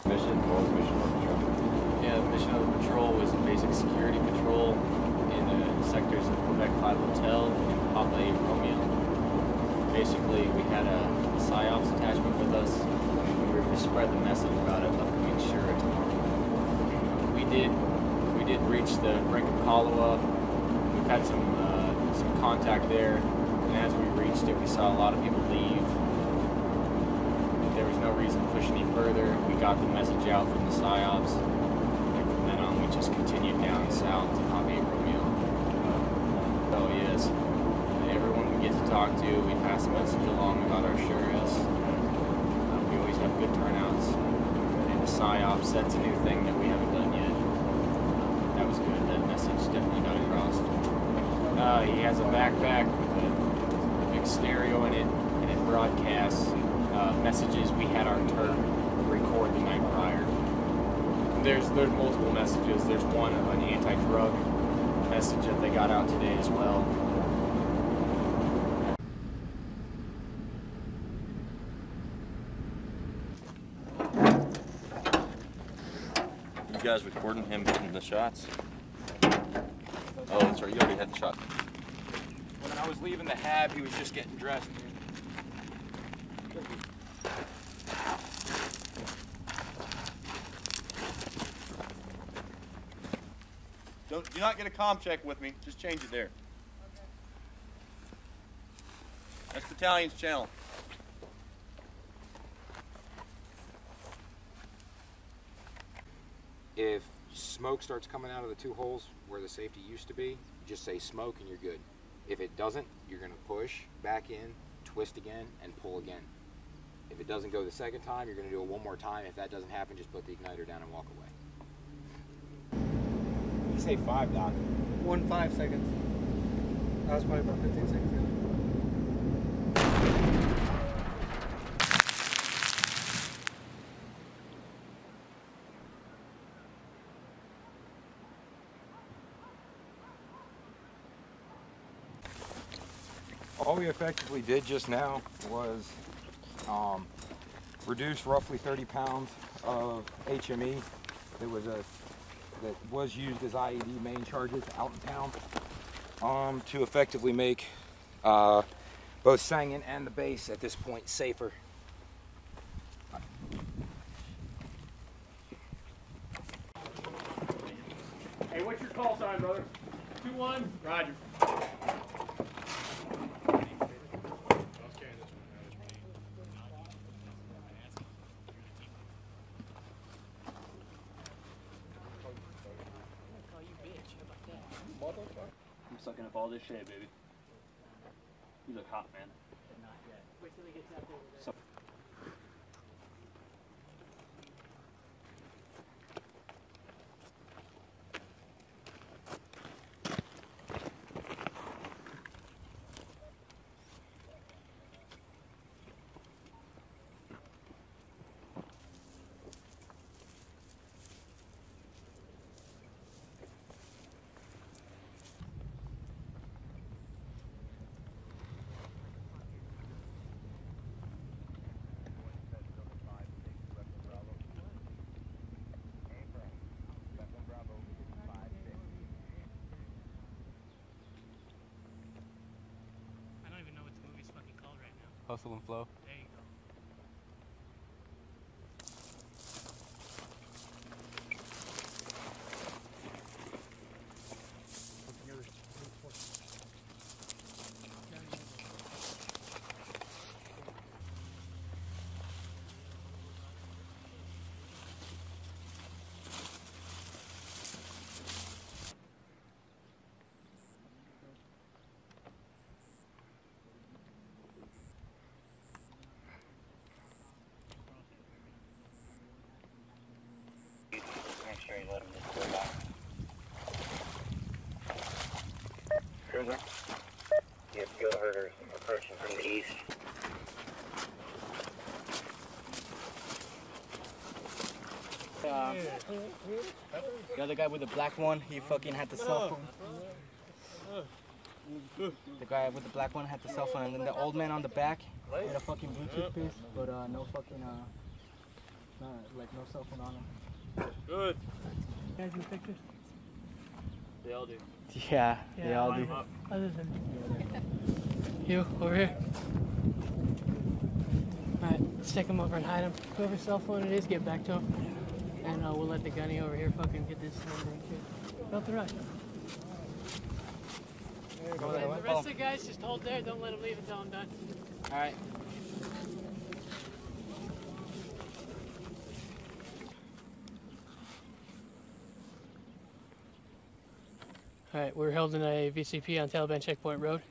Mission? What was the mission of the patrol? Yeah, the mission of the patrol was a basic security patrol in the sectors of Quebec 5 Hotel and Papa Romeo. Basically, we had a PSYOPs attachment with us. We were to spread the message about an upcoming Shura tomorrow. We did reach the brink of Kalawa. We've had some contact there, and as we reached it, we saw a lot of people leave. There was no reason to push any further. We got the message out from the PSYOPs, and from then on we just continued down south to Papa Romeo. Oh yes, and everyone we get to talk to, we pass the message along about our Shuras. We always have good turnouts, and the PSYOPs, that's a new thing that we haven't done yet. That was good. That message definitely got across. He has a backpack with a big stereo in it, and it broadcasts messages we had our turn record the night prior. There's multiple messages. There's one of an anti-drug message that they got out today as well. You guys recording him getting the shots? Oh, that's right. You already had the shot. When I was leaving the hab, he was just getting dressed. Do not get a comm check with me. Just change it there. That's battalion's channel. If smoke starts coming out of the two holes where the safety used to be, just say smoke and you're good. If it doesn't, you're going to push back in, twist again, and pull again. If it doesn't go the second time, you're going to do it one more time. If that doesn't happen, just put the igniter down and walk away. You say 5, Doc. 5 seconds. That was probably about 15 seconds ago. All we effectively did just now was reduce roughly 30 pounds of HME that was used as IED main charges out in town to effectively make both Sangin and the base at this point safer. Hey, what's your call sign, brother? 2-1. Roger. I'm sucking up all this shade, baby. You look hot, man. Not yet. Wait till he gets out there. Hustle and flow. There you go. Sangin. You have goat herders approaching from the east. The other guy with the black one, he fucking had the cell phone. The guy with the black one had the cell phone, and then the old man on the back had a fucking Bluetooth piece, but no fucking, like no cell phone on him. Good. You guys in the pictures? They all do. Yeah, they all do. Other than you, over here. Alright, let's take him over and hide him. Whoever's cell phone it is, get back to him. And we'll let the gunny over here fucking get this number and shit. Don't the rush. And the rest of the guys just hold there, don't let them leave until I'm done. Alright. Alright, we're holding a VCP on Taliban Checkpoint Road.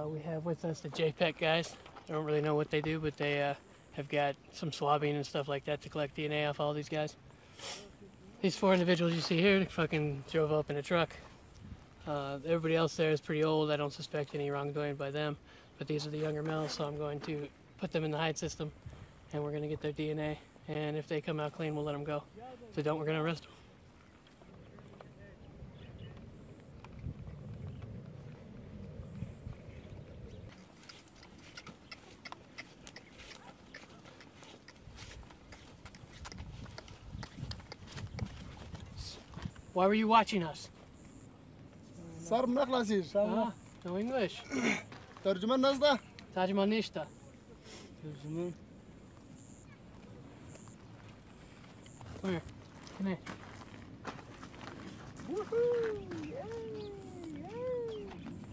We have with us the JPEG guys. I don't really know what they do, but they have got some swabbing and stuff like that to collect DNA off all these guys. These 4 individuals you see here fucking drove up in a truck. Everybody else there is pretty old. I don't suspect any wrongdoing by them, but these are the younger males, so I'm going to put them in the hide system, and we're going to get their DNA, and if they come out clean, we'll let them go. If they don't, we're going to arrest them. Why were you watching us? Sir, no English. Tercüman nazda? Tercüman nişta. Where? Come here.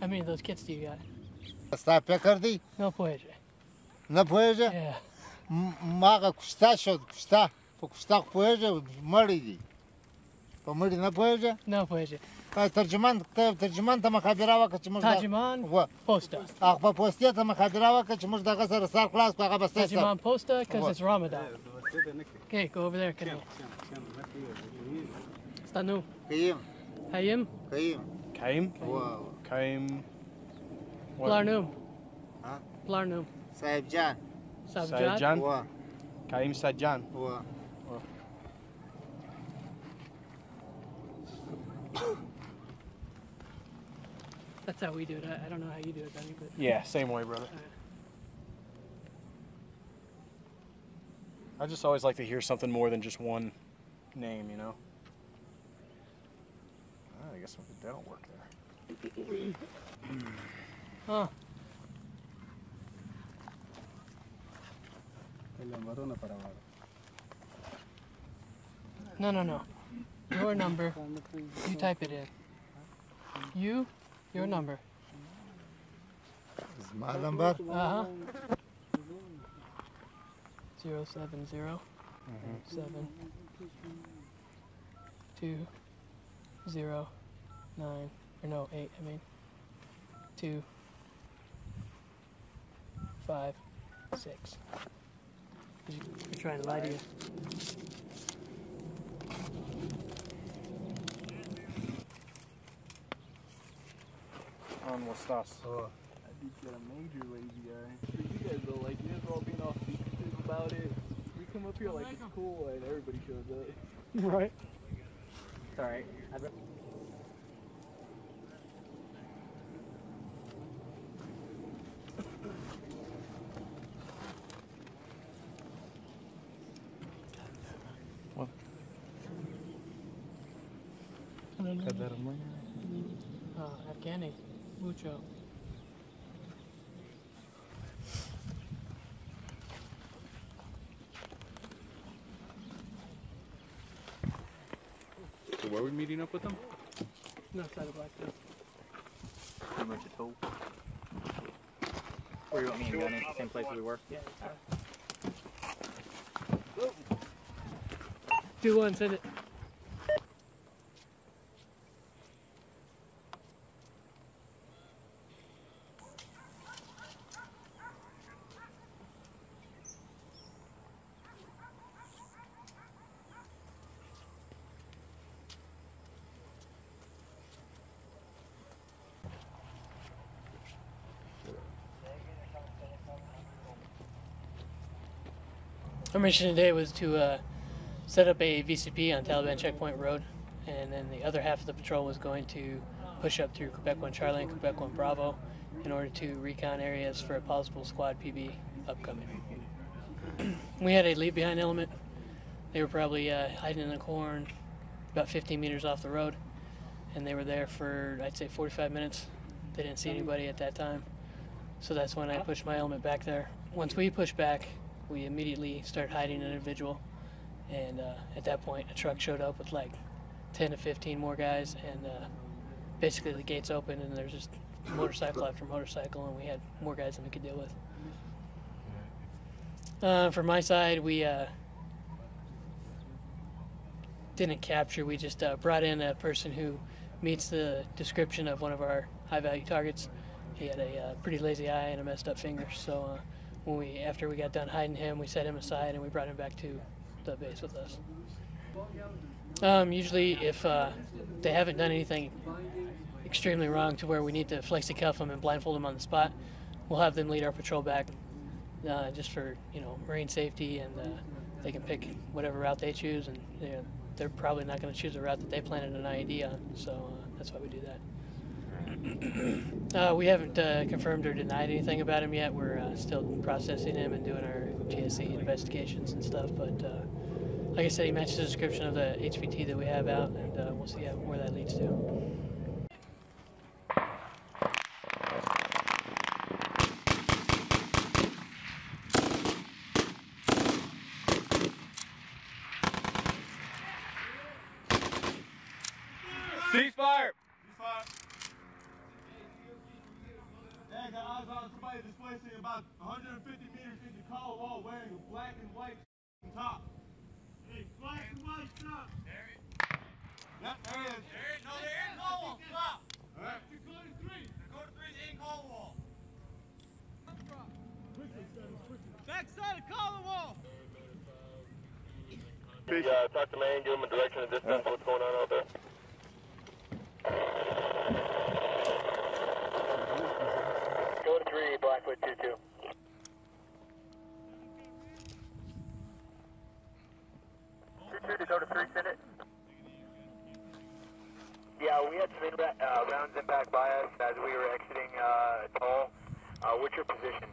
How many of those kits do you got? Asta pe cărdi? No poeje. Na poeje? Yeah. Maga custa shod, custa. Po custa poeje, mări. Po mări na poeje? No poeje. ترجمان ته مخابره وکړه چې موږ ترجمان posta. په پوسټه ته مخابره وکړه چې موږ دغه سره سر خلاص کړو هغه بس ترجمان posta because it's Ramadan. Okay, go over there. Stanu. Kaim. Hayim. Kaim. Kaim? Wow. Kaim. Blarnum. Huh? Blarnum. Sahibjan. Sahibjan. Wow. Kaim Sajjan. Wow. That's how we do it. I don't know how you do it, Danny, but Yeah, same way, brother. I just always like to hear something more than just one name, you know? I guess they don't work there. Huh. No. Your number. You type it in. Your number. Is my number? 070 7 2 0 9 or no 8 I mean 2 5 6. You're trying to lie to you. On what's that? I think you got a major lazy guy. You guys though, like, you guys are all being all secretive about it. We come up here like it's cool and everybody shows up. Right. It's alright. What? Afghani. Mucho. So where are we meeting up with them? No side of Blacktown. Pretty much a toll. Where you want me and Gunny? Same place we were? Yeah. 2-1, send it. Our mission today was to set up a VCP on Taliban Checkpoint Road, and then the other half of the patrol was going to push up through Quebec 1 Charlie and Quebec 1 Bravo in order to recon areas for a possible squad PB upcoming. We had a leave behind element. They were probably hiding in the corn about 15 meters off the road, and they were there for, I'd say, 45 minutes. They didn't see anybody at that time, so that's when I pushed my element back there. Once we pushed back, we immediately started hiding an individual, and at that point a truck showed up with like 10 to 15 more guys, and basically the gates opened and there's just motorcycle after motorcycle, and we had more guys than we could deal with. From my side, we didn't capture, we just brought in a person who meets the description of one of our high value targets. He had a pretty lazy eye and a messed up finger, so after we got done hiding him, we set him aside and we brought him back to the base with us. Usually if they haven't done anything extremely wrong to where we need to flexi cuff them and blindfold them on the spot, we'll have them lead our patrol back just for, you know, Marine safety, and they can pick whatever route they choose, and they're probably not going to choose a route that they planted an IED on, so that's why we do that. We haven't confirmed or denied anything about him yet. We're still processing him and doing our GSE investigations and stuff, but like I said, he matches the description of the HVT that we have out, and we'll see where that leads to. Ceasefire! Yeah, I got eyes on somebody displacing about 150 meters into collar wall wearing a black and white top. Hey, black and white top. There it is. Yep, there it is. No, they're in collar wall. Stop. All right. Dakota 3's in collar wall. Back side of collar wall. Talk to main, give him a direction and distance. What's going on out there? Dakota 3, Blackwood 2-2. Dakota 3, send it. Yeah, we had some rounds impact by us as we were exiting Toll. What's your position?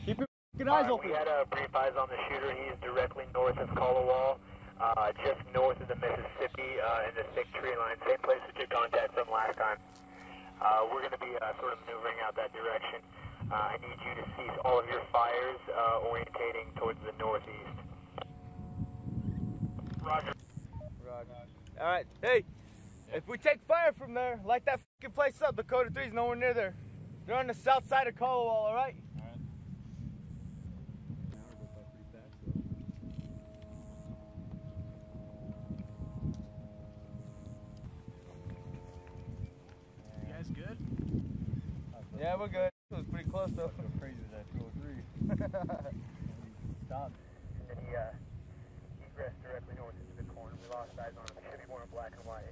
Keep your eyes open. We had brief eyes on the shooter. He's directly north of Colawall, just north of the Mississippi in the thick tree line. Same place that you contacted from last time. We're going to be sort of maneuvering out that direction. I need you to cease all of your fires, orientating towards the northeast. Roger. All right, hey, if we take fire from there, light that fucking place up. Dakota 3's nowhere near there. They're on the south side of Colawall, all right? You guys good? Yeah, we're good. It was pretty close though. So crazy that 203. Stop. And he egressed directly north into the corner. We lost eyes on him. He should be wearing black and white.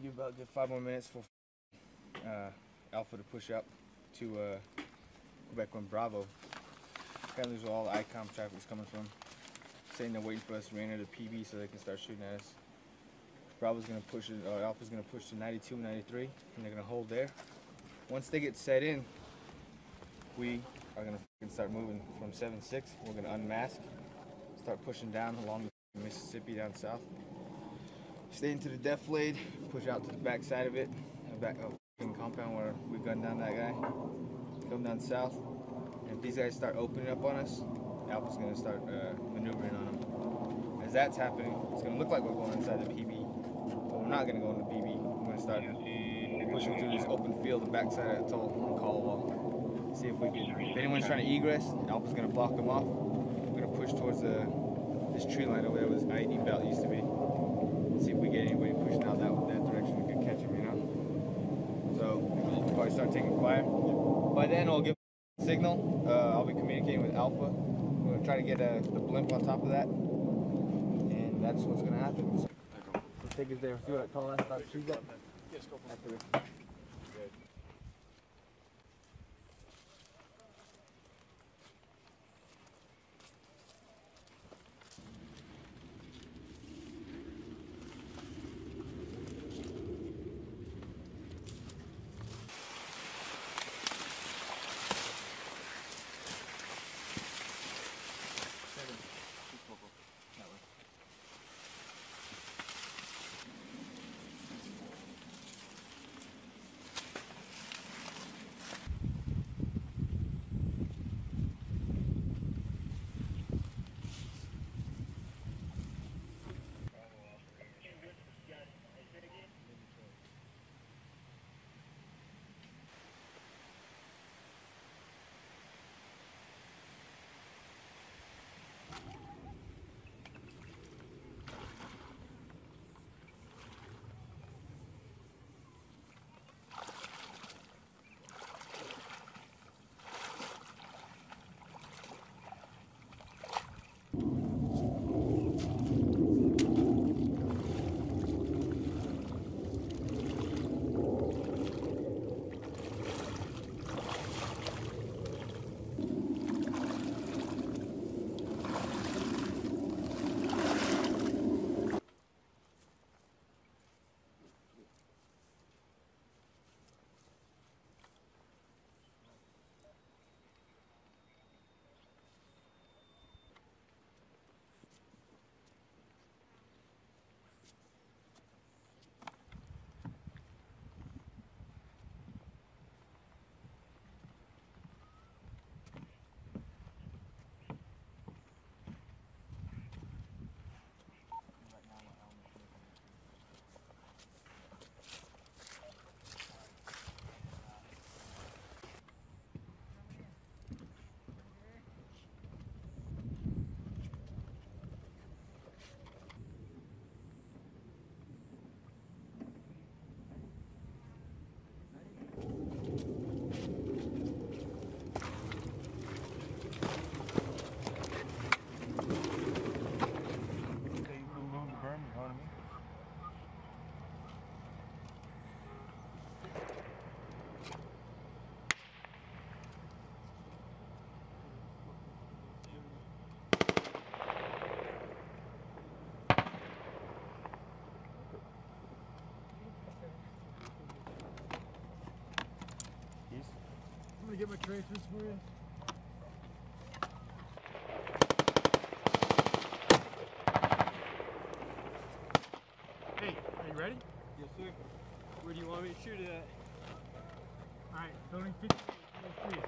give about 5 more minutes for Alpha to push up to Quebec 1 Bravo. Apparently there's where all the ICOM traffic is coming from. Saying they're waiting for us to re-enter the PB so they can start shooting at us. Bravo's gonna push it, or Alpha's gonna push to 92, 93, and they're gonna hold there. Once they get set in, we are gonna start moving from 7-6. We're gonna unmask, start pushing down along the Mississippi down south. Stay into the defilade, push out to the back side of it, the back compound where we gunned down that guy. Come down south, and if these guys start opening up on us, Alpha's gonna start maneuvering on them. As that's happening, it's gonna look like we're going inside the PB, but we're not gonna go in the PB. We're gonna start pushing through this open field, the back side of the atoll and Caldwell. See if we can. If anyone's trying to egress, Alpha's gonna block them off. We're gonna push towards this tree line over there where this IED belt used to be. See if we get anybody pushing out that direction. We could catch them, you know. So we'll probably start taking fire. By then, I'll give a signal. I'll be communicating with Alpha. We're gonna try to get the blimp on top of that, and that's what's gonna happen. So, we'll take us there. See what tall ass starts trees up. Yes, go for After it. Good. I'm gonna get my tracers for you. Hey, are you ready? Yes, sir. Where do you want me to shoot it at? Alright, building 58, those trees.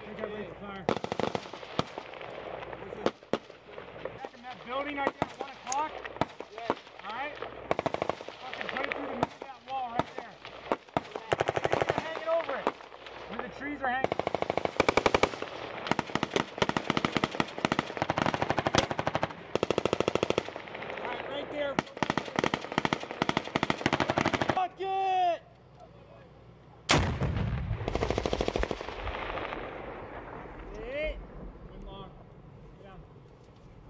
Take out rate of fire. Back in that building right there at 1 o'clock? Yes. Alright? Fucking put it through the middle of that wall right there. Trees are hanging over it. Where the trees are hanging. Alright, right there. Fuck it! One long. Get down.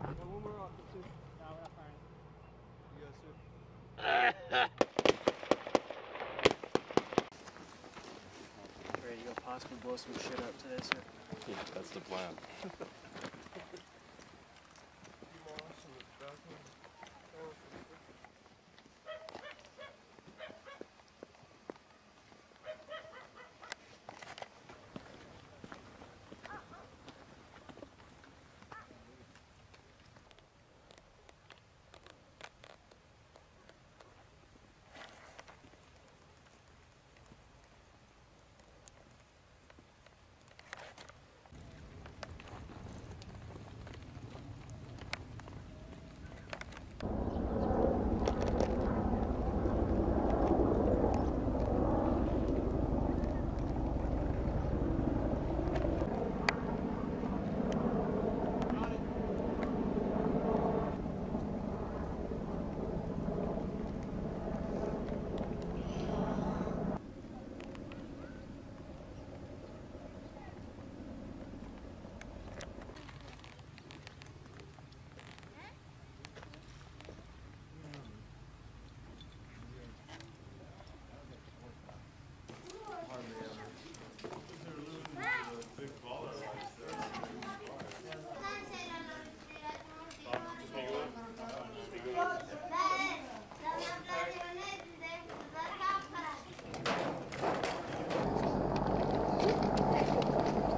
Got one more off. That's it. We'll blow some shit up today, sir. Yeah, that's the plan.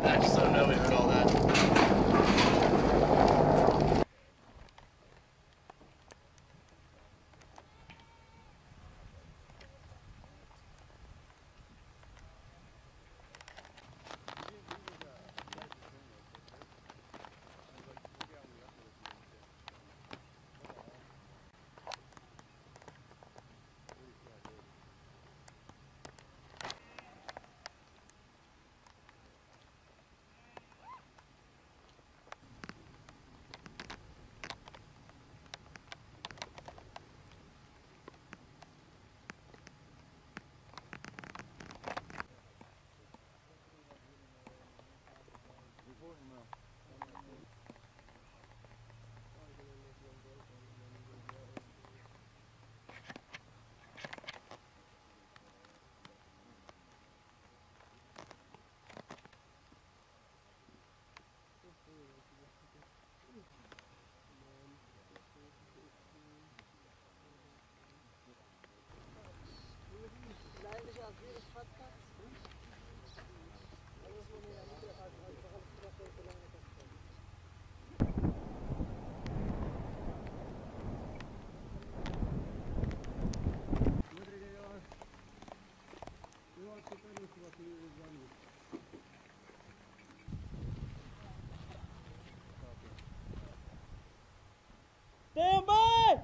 I just don't know we heard all that. Stand by!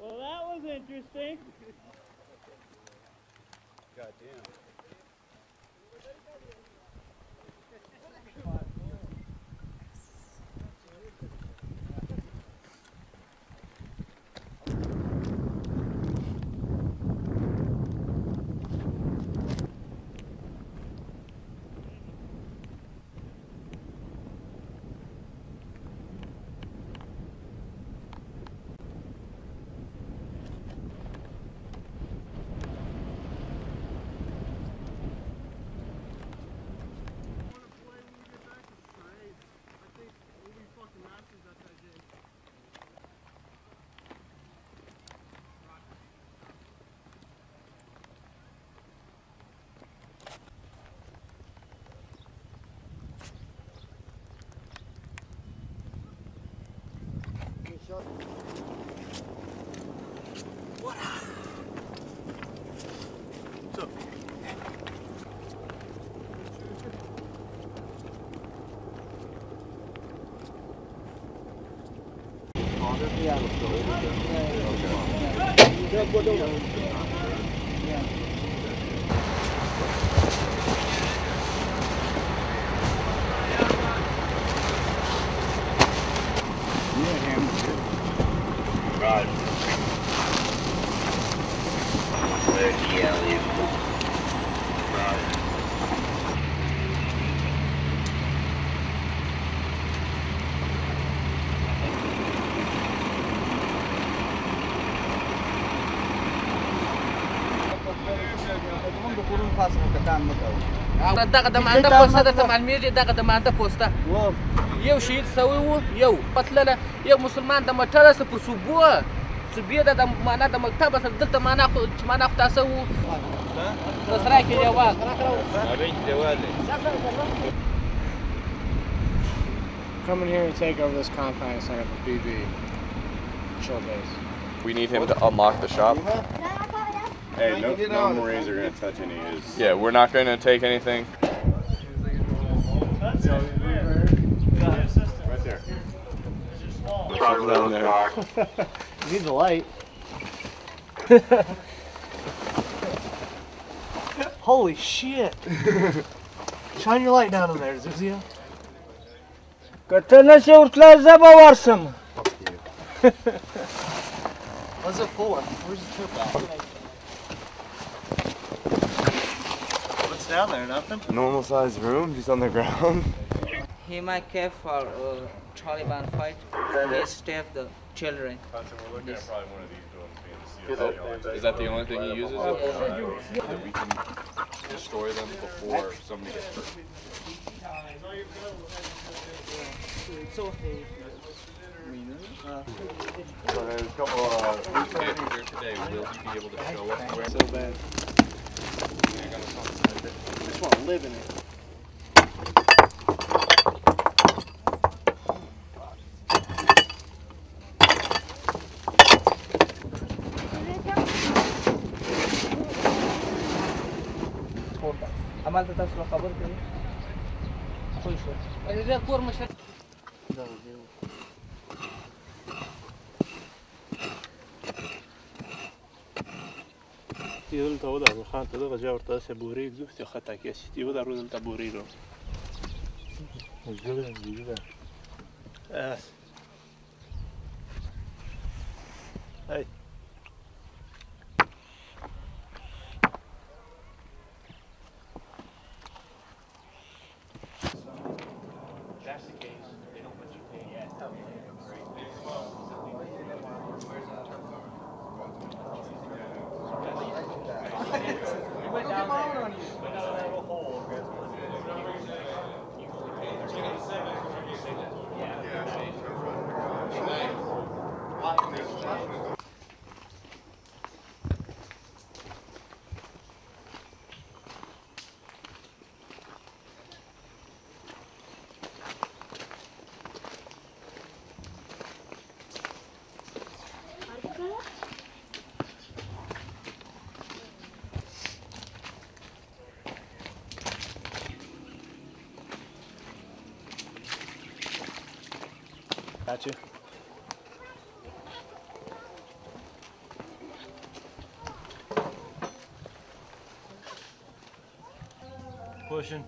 Well, that was interesting. Goddamn. What? What's up? Right. Where's the alien? Right. ګوره دغه د مانده پوسته درته معلومېږي دغه د مانده پوسته یو شهید سوی و یو پتلله یو مسلمان د موټره څه په صوبې ده د معنا د مکتبه سره دلته معنا خو چې معنا خو تاسو و د سرای کې دیوال Come in here and take over this compound and set up a BB patrol base. We need him to unlock the shop. Hey, no Marines are going to touch any of his. Yeah, we're not going to take anything. Right there. Down there. Need the light. Holy shit! Shine your light down in there, Zuzia. What's it for? Where's the tip at? What's down there? Nothing? Normal sized room, just on the ground. He might care for Taliban fight. He stabbed the children. We're looking at probably one of these buildings being Is that the only thing he uses? That we can destroy them before somebody gets hurt. It's okay. So there's a couple here today. Will he be able to show us where? So bad. I just want to live in it. عملت تاسو خبر کړی خو شو دا کور مشه دلته ودرو خان ته دغه ځای ورته داسې بورې ږدو چې خطا کېسي چې ودرو دلته بورې رو Hey. That's the case. They don't let you pay yet. We went down there. On you. Went down that little hole. Gotcha. Pushing.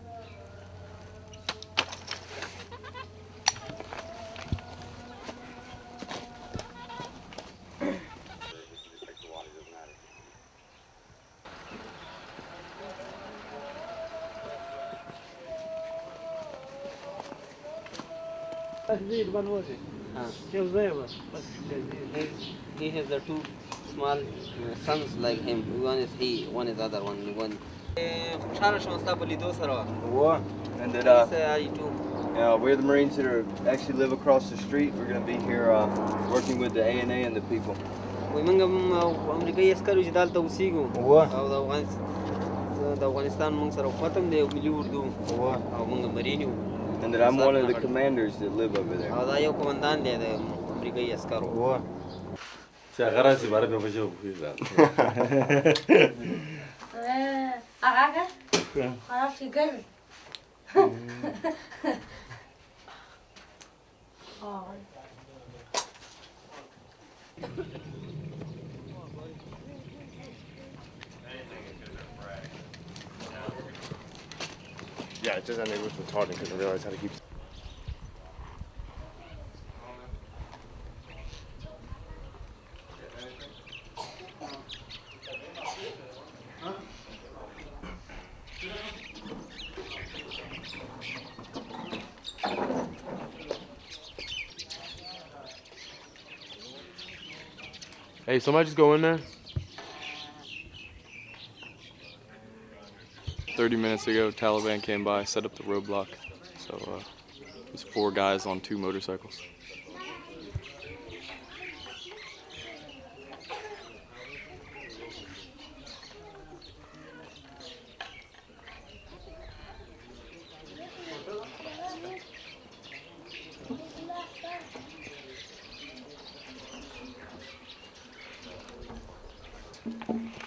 He has the two small sons like him. One is he, one is other one. And that we're the Marines that are actually live across the street. We're going to be here working with the ANA and the people. And that I'm one of the commanders that live over there. Yeah, it just ended with retarded because I realized how to keep. Hey, somebody just go in there. 30 minutes ago, Taliban came by, set up the roadblock. So it was 4 guys on 2 motorcycles.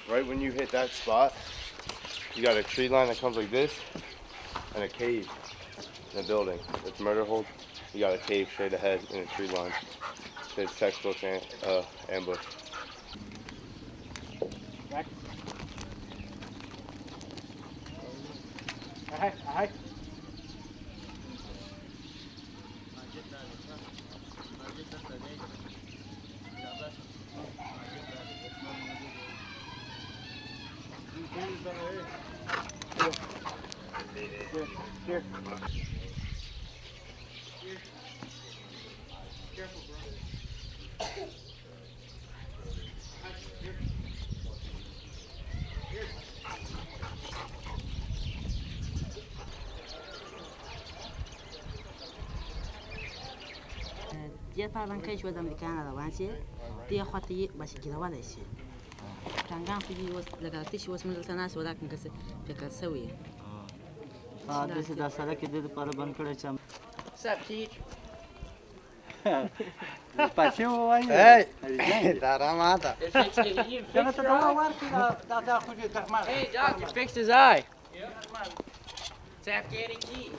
Right when you hit that spot, you got a tree line that comes like this, and a cave in a building. It's murder hold. You got a cave straight ahead in a tree line. It's textbook ambush. Here. جيت بعد كيش ودم كان هذا وانسي تي خاطي باش كذا ولا شيء كان في وس لقيتش وس من الناس ولكن كسوي دې دا سره کې د لپاره بند کړی چې سبتي پاتې وایي دا را ماته کنه ته دا ورته دا خو دې تخمه Hey doc, you fixed his eye. It's Afghani key.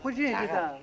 خو دې دا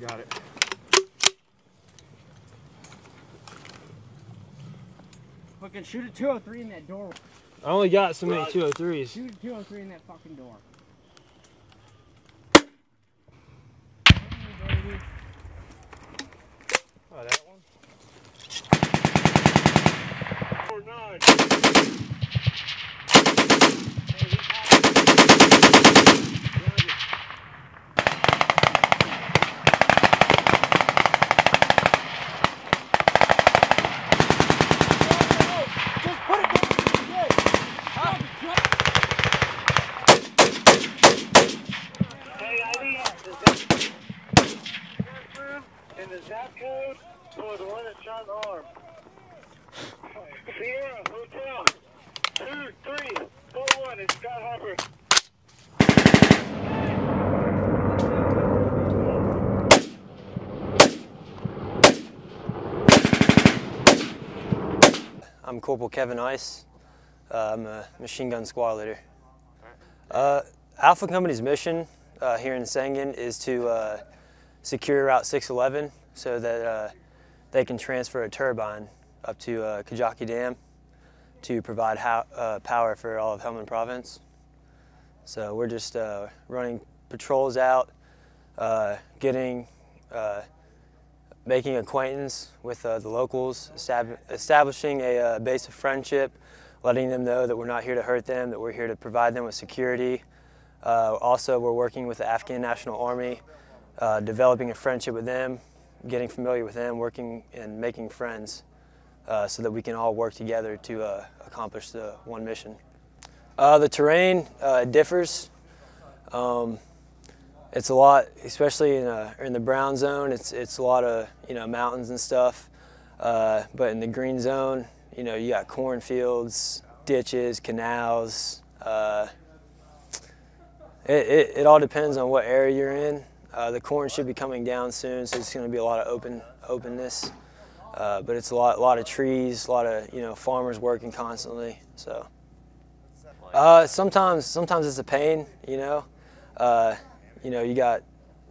Got it. Fucking shoot a 203 in that door. I only got so many 203s. Shoot a 203 in that fucking door. Oh, that one? 4-9. And the zap code for the one that shot the arm. Sierra Hotel 2341 in Scott Harbor. I'm Corporal Kevin Ice. I'm a machine gun squad leader. Alpha Company's mission here in Sangin is to secure Route 611 so that they can transfer a turbine up to Kajaki Dam to provide power for all of Helmand province. So we're just running patrols out, making acquaintance with the locals, establishing a base of friendship, letting them know that we're not here to hurt them, that we're here to provide them with security. Also, we're working with the Afghan National Army, developing a friendship with them, getting familiar with them, working and making friends so that we can all work together to accomplish the one mission. The terrain differs. It's a lot, especially in the brown zone, it's a lot of mountains and stuff. But in the green zone, you got cornfields, ditches, canals. It all depends on what area you're in. The corn should be coming down soon, so it's going to be a lot of openness. But it's a lot of trees, a lot of farmers working constantly. So sometimes it's a pain, you know, you got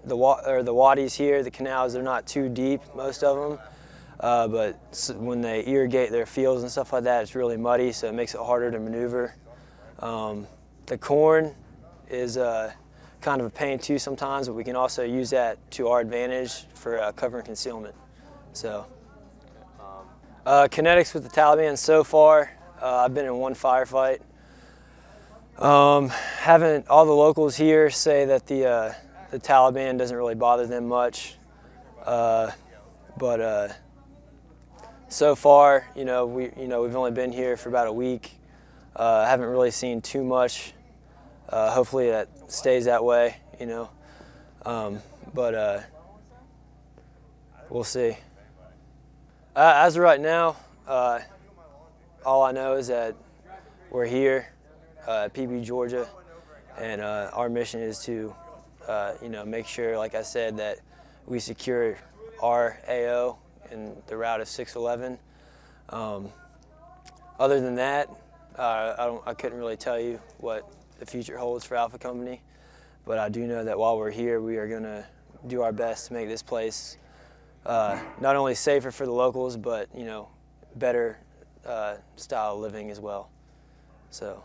the wadis here, the canals, they're not too deep, most of them. But when they irrigate their fields and stuff like that, it's really muddy, so it makes it harder to maneuver. The corn is kind of a pain too sometimes, but we can also use that to our advantage for cover and concealment. So, kinetics with the Taliban so far, I've been in one firefight. Haven't all the locals here say that the Taliban doesn't really bother them much, but so far, you know, we've only been here for about a week. Haven't really seen too much. Hopefully that stays that way, you know. But we'll see. As of right now, all I know is that we're here at PB Georgia, and our mission is to, you know, make sure, like I said, that we secure our AO in the route of 611. Other than that, I couldn't really tell you what the future holds for Alpha Company, but I do know that while we're here, we are going to do our best to make this place not only safer for the locals, but, you know, better style of living as well. So.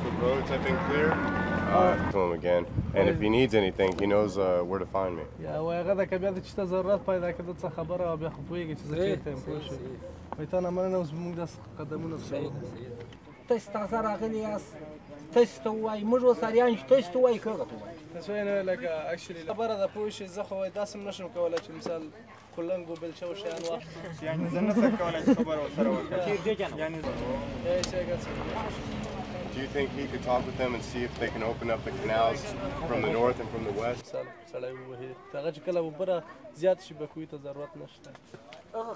The roads have been clear. To him again, and if he needs anything, he knows where to find me. Ja, وغدا كبيرة تشتغل بايدا كده تصخبرها بيخطويك تزكيتهم كل شيء. ويتانا ما نوز مقدس قدمونا الصعود. تستعصر أغنياس تستوي مجو سريان تستوي كذا. تسوينا لك actually برا بوش الزخوة داسم نشم كولا مثال كلن قبل شو شيء أنواع. يعني زنسك كولا خبر وثروة. يعني إيه شيء Do you think he could talk with them and see if they can open up the canals from the north and from the west?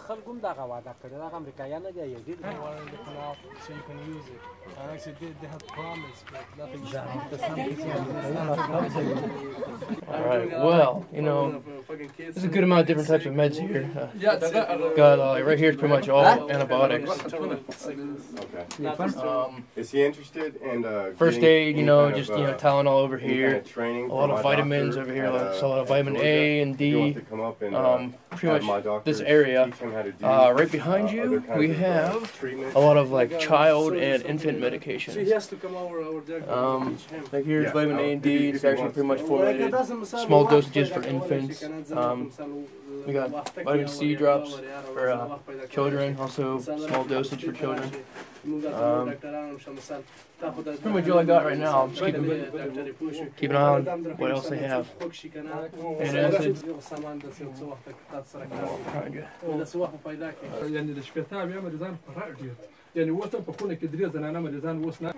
خلقهم داغا وادا كده داغا أمريكايان ده يجيب. So you can use it. And actually they have promised, but nothing. All right. Well, you know, there's a good amount of different types of meds here. Got right here is pretty much all antibiotics. Okay. Is he interested in first aid? You know, just Tylenol over here. A lot of vitamins over here. So a lot of vitamin A and D. Pretty much this area. Right behind you, we have a lot of like child and infant medications. So he has to come over there. Like here's vitamin A and D. It's actually pretty much formulated small dosages for infants. We got vitamin C drops for children, also small dosage for children. That's pretty much all I got right now. I'm just keeping an eye on what else they have. And acid. يعني وصل بكون كدري زنانا مدزان وصلنا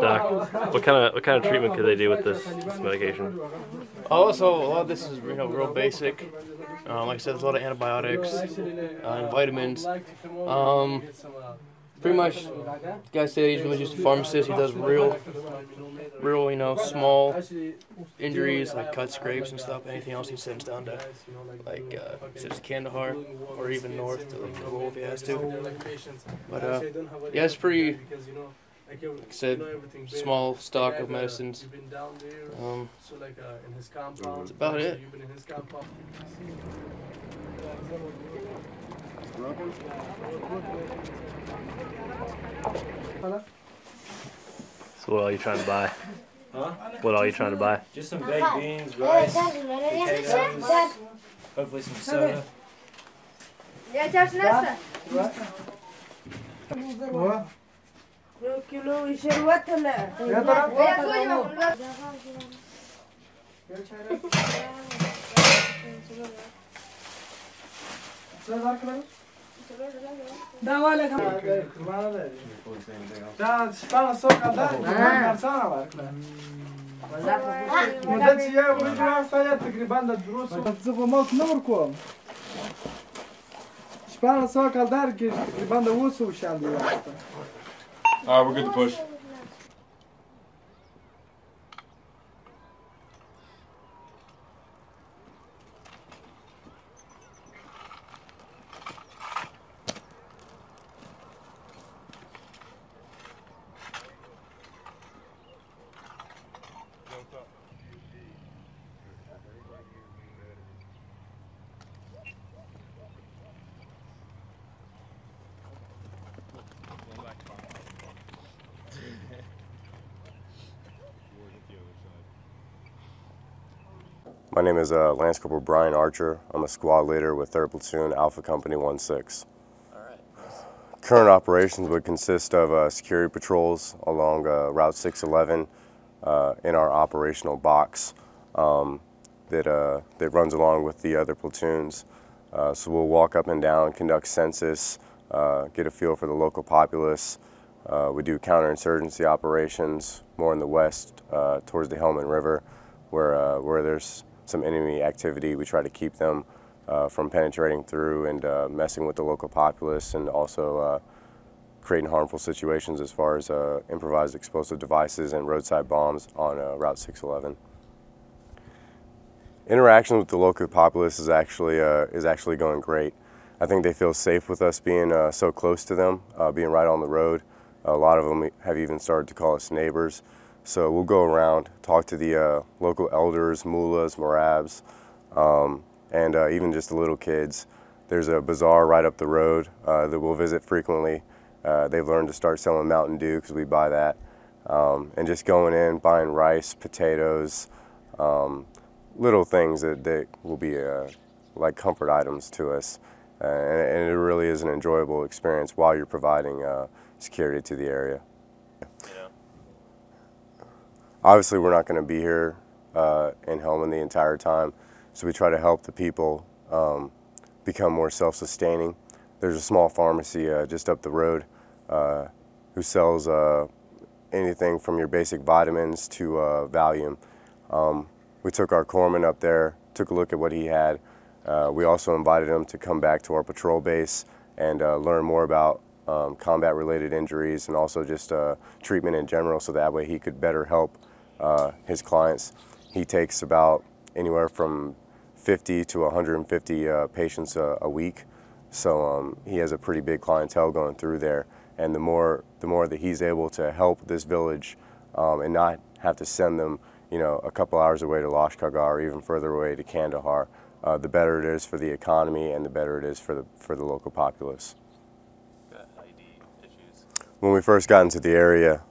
Doc, what kind of treatment could they do with this medication? Also, a lot of this is real basic. Like I said, there's a lot of antibiotics and vitamins. Pretty much, the guy said he's really just a pharmacist. He does real, small injuries like cuts, scrapes, and stuff. Anything else, he sends down to like says Kandahar or even north to like Kabul if he has to. But yeah, it's pretty. Like I said, small stock of medicines. That's about it. So what are you trying to buy? Huh? What are you trying to buy? Just some baked beans, rice, potatoes, hopefully some soda. Alright, we're good to push. My name is Lance Corporal Brian Archer. I'm a squad leader with 3rd Platoon, Alpha Company 16. Current operations would consist of security patrols along Route 611 in our operational box that runs along with the other platoons. So we'll walk up and down, conduct census, get a feel for the local populace. We do counterinsurgency operations more in the west towards the Helmand River where there's some enemy activity. We try to keep them from penetrating through and messing with the local populace, and also creating harmful situations as far as improvised explosive devices and roadside bombs on Route 611. Interaction with the local populace is actually going great. I think they feel safe with us being so close to them, being right on the road. A lot of them have even started to call us neighbors. So we'll go around, talk to the local elders, mullahs, marabs, and even just the little kids. There's a bazaar right up the road that we'll visit frequently. They've learned to start selling Mountain Dew because we buy that. And just going in, buying rice, potatoes, little things that will be like comfort items to us. And it really is an enjoyable experience while you're providing security to the area. Obviously, we're not going to be here in Helmand the entire time, so we try to help the people become more self-sustaining. There's a small pharmacy just up the road who sells anything from your basic vitamins to Valium. We took our corpsman up there, took a look at what he had. We also invited him to come back to our patrol base and learn more about combat-related injuries and also just treatment in general, so that way he could better help his clients. He takes about anywhere from 50 to 150 patients a week, so he has a pretty big clientele going through there. And the more that he's able to help this village and not have to send them, a couple hours away to Lashkargah or even further away to Kandahar, the better it is for the economy and the better it is for the local populace. when we first got into the area,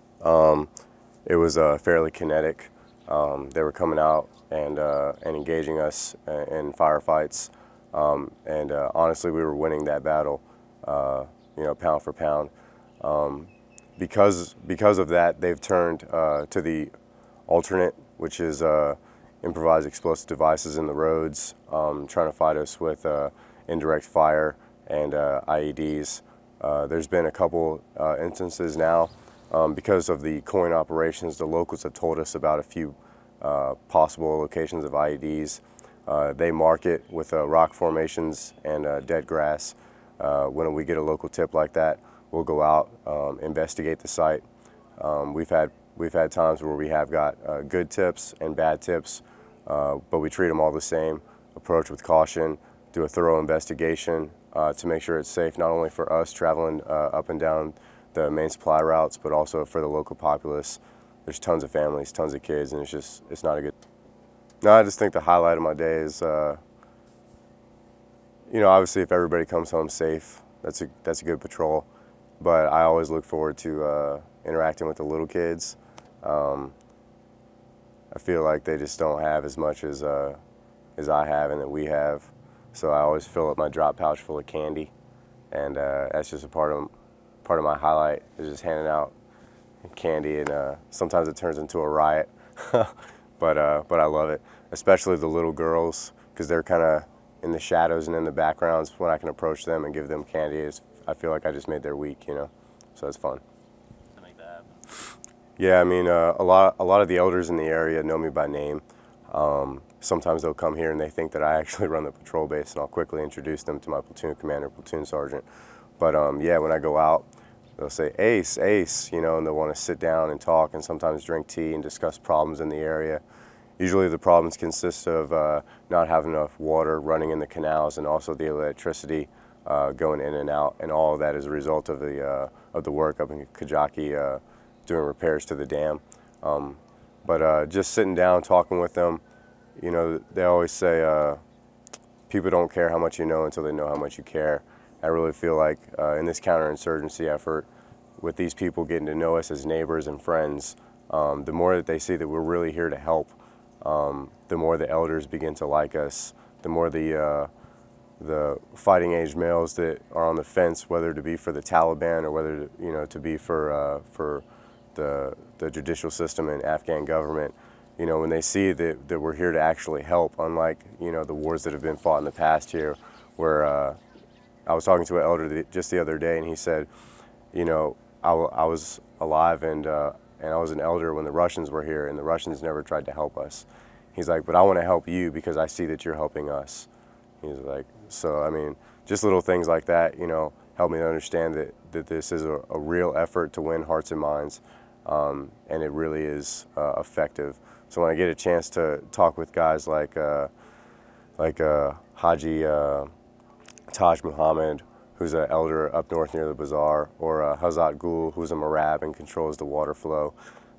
it was fairly kinetic. They were coming out and engaging us in firefights, and honestly, we were winning that battle, you know, pound for pound. Because of that, they've turned to the alternate, which is improvised explosive devices in the roads, trying to fight us with indirect fire and IEDs. There's been a couple instances now. Because of the coin operations, the locals have told us about a few possible locations of IEDs. They mark it with rock formations and dead grass. When we get a local tip like that, we'll go out, investigate the site. We've had times where we have got good tips and bad tips, but we treat them all the same. Approach with caution, do a thorough investigation to make sure it's safe, not only for us traveling up and down the main supply routes, but also for the local populace. There's tons of families, tons of kids, and it's not a good. No, I just think the highlight of my day is, you know, obviously if everybody comes home safe, that's a good patrol. But I always look forward to interacting with the little kids. I feel like they just don't have as much as I have and that we have. So I always fill up my drop pouch full of candy, and that's just a part of my highlight, is just handing out candy, and sometimes it turns into a riot, but I love it, especially the little girls, because they're kind of in the shadows and in the backgrounds. When I can approach them and give them candy, I feel like I just made their week, you know, so it's fun. To make that happen. Yeah, I mean, a lot of the elders in the area know me by name. Sometimes they'll come here and they think that I actually run the patrol base, and I'll quickly introduce them to my platoon commander, platoon sergeant. But yeah, when I go out, they'll say, Ace, Ace, you know, and they'll want to sit down and talk and sometimes drink tea and discuss problems in the area. Usually the problems consist of not having enough water running in the canals, and also the electricity going in and out, and all of that is a result of the work up in Kajaki doing repairs to the dam. But just sitting down, talking with them, you know, they always say people don't care how much you know until they know how much you care. I really feel like in this counterinsurgency effort, with these people getting to know us as neighbors and friends, the more that they see that we're really here to help, the more the elders begin to like us, the more the fighting age males that are on the fence, whether to be for the Taliban or whether to be for the judicial system and Afghan government, you know, when they see that we're here to actually help, unlike, you know, the wars that have been fought in the past here, where I was talking to an elder just the other day, and he said, you know, I was alive and I was an elder when the Russians were here, and the Russians never tried to help us. He's like, but I want to help you because I see that you're helping us. He's like, so I mean, just little things like that, you know, help me to understand that this is a real effort to win hearts and minds, and it really is effective. So when I get a chance to talk with guys like Haji Taj Muhammad, who's an elder up north near the bazaar, or Hazat Gul, who's a Marab and controls the water flow,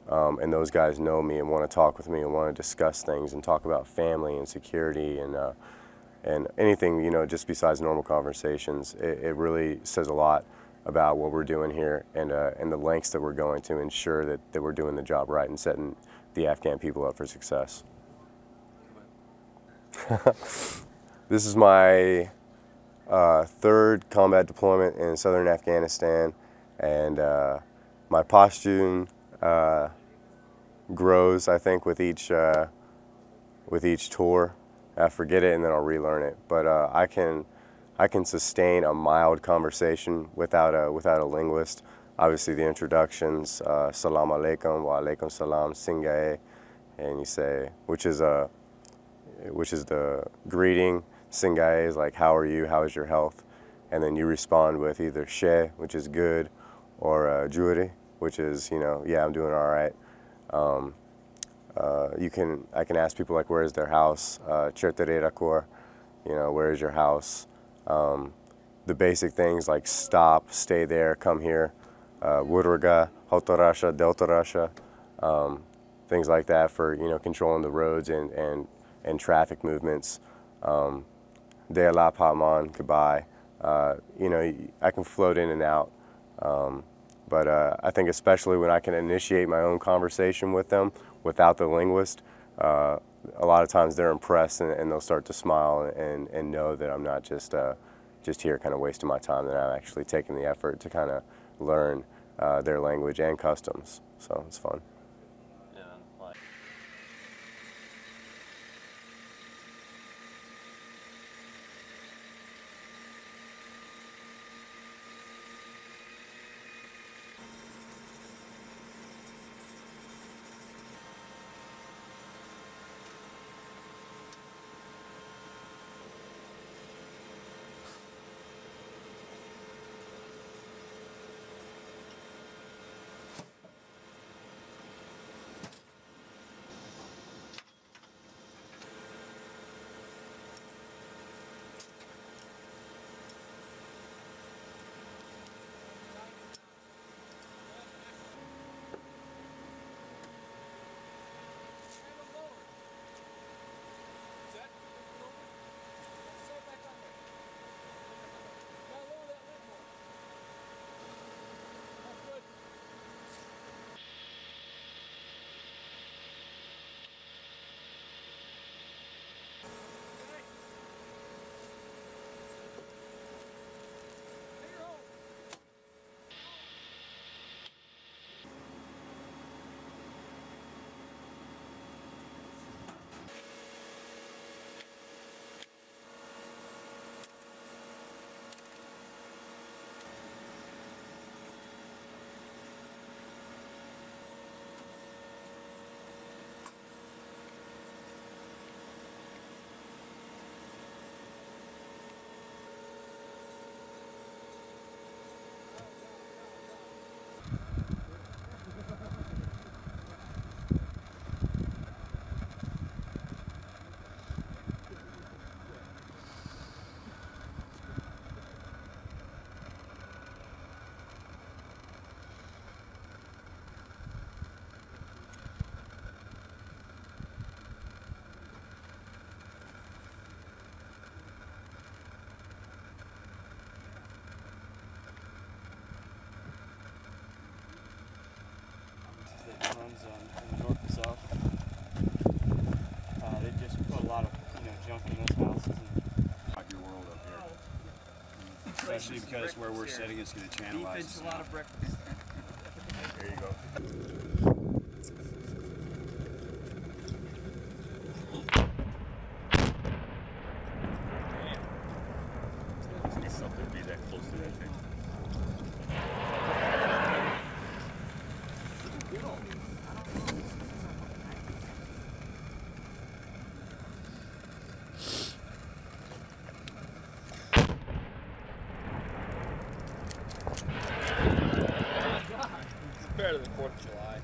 and those guys know me and want to talk with me and want to discuss things and talk about family and security and anything, you know, just besides normal conversations. It really says a lot about what we're doing here and the lengths that we're going to ensure that we're doing the job right and setting the Afghan people up for success. This is my third combat deployment in southern Afghanistan, and my posture grows, I think, with each tour. I forget it and then I'll relearn it, but I can sustain a mild conversation without a linguist. Obviously the introductions, salam alaikum, wa alaikum salam, singae, and you say, which is the greeting. Singae is like, how are you, how is your health? And then you respond with either she, which is good, or juri, which is, you know, yeah, I'm doing all right. I can ask people like, where is their house? Chertere, you know, where is your house? The basic things like stop, stay there, come here. Wurga, Hotorasha, Deltorasha, things like that for, you know, controlling the roads and traffic movements. De la Paman, goodbye. You know, I can float in and out, But I think especially when I can initiate my own conversation with them without the linguist, a lot of times they're impressed and they'll start to smile and know that I'm not just here kind of wasting my time, that I'm actually taking the effort to kind of learn their language and customs. So it's fun. Runs in the north and south. They just put a lot of junk in those houses. And your world up here, especially because where we're sitting is going to channelize. A lot of breakfast. There you go. Something to be that close to that thing. Better than 4th of July.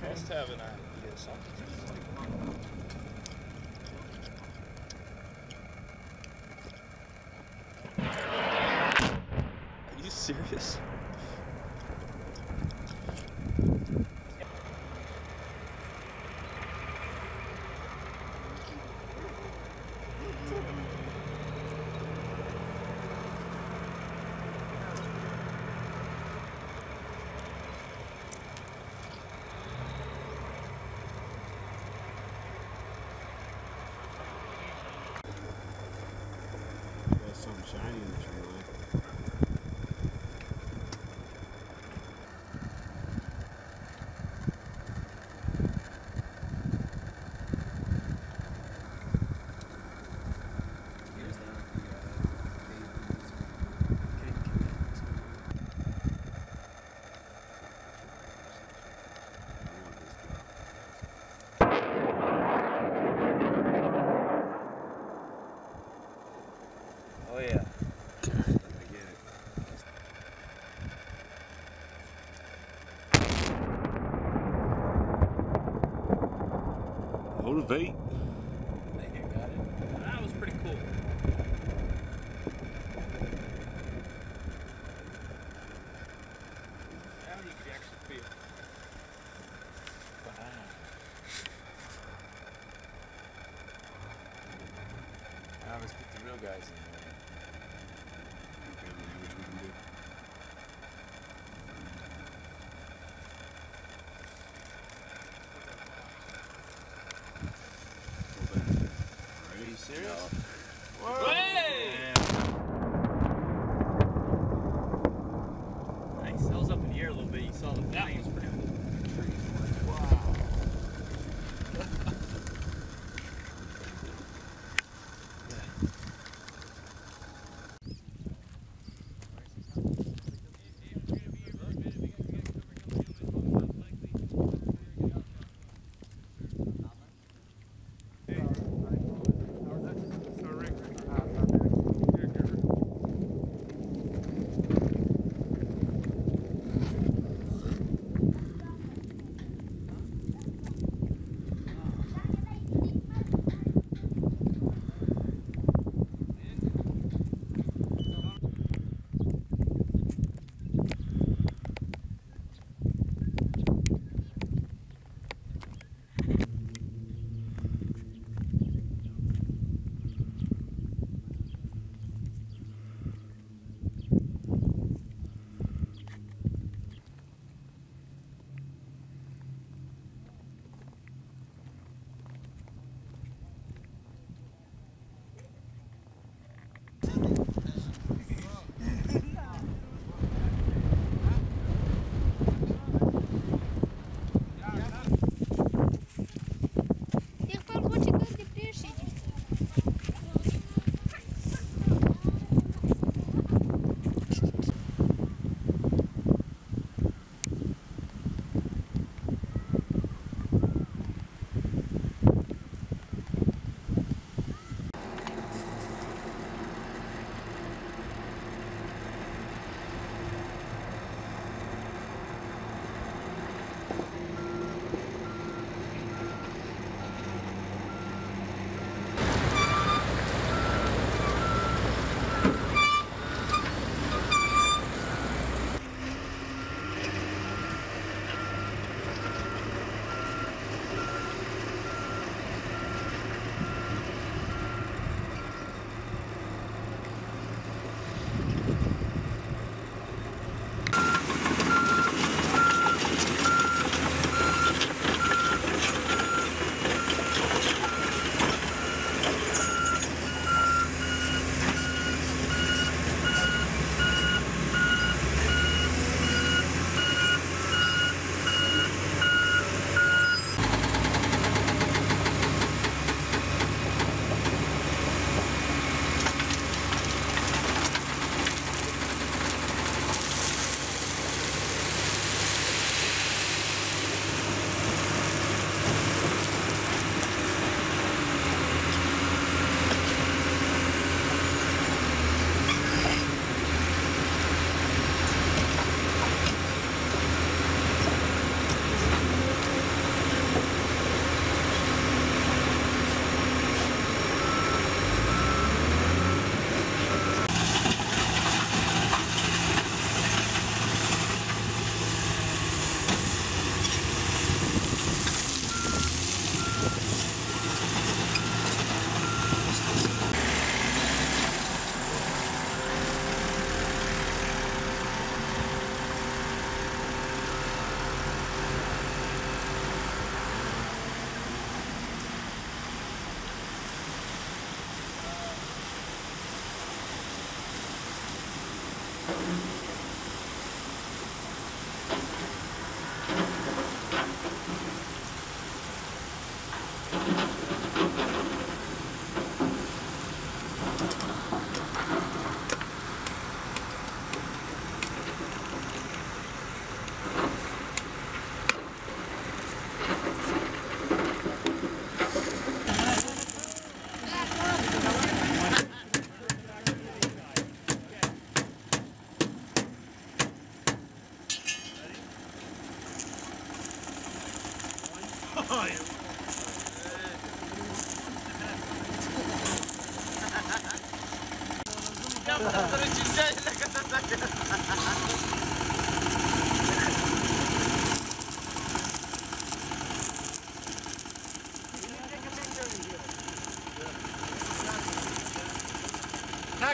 Must have an idea or something. Are you serious? There's something shiny in the tree line. Oh yeah. no guys in there. Okay, we'll see what we can do. Are you serious? Nice. That was up in the air a little bit. You saw the flames.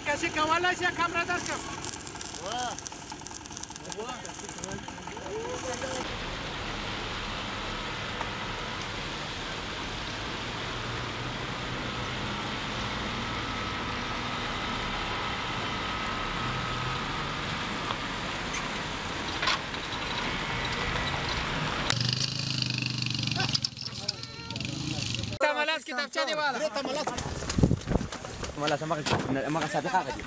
کسی کولای شي کامره درکړم تملاس کتابچه دی والا مالا ما سابقه غدي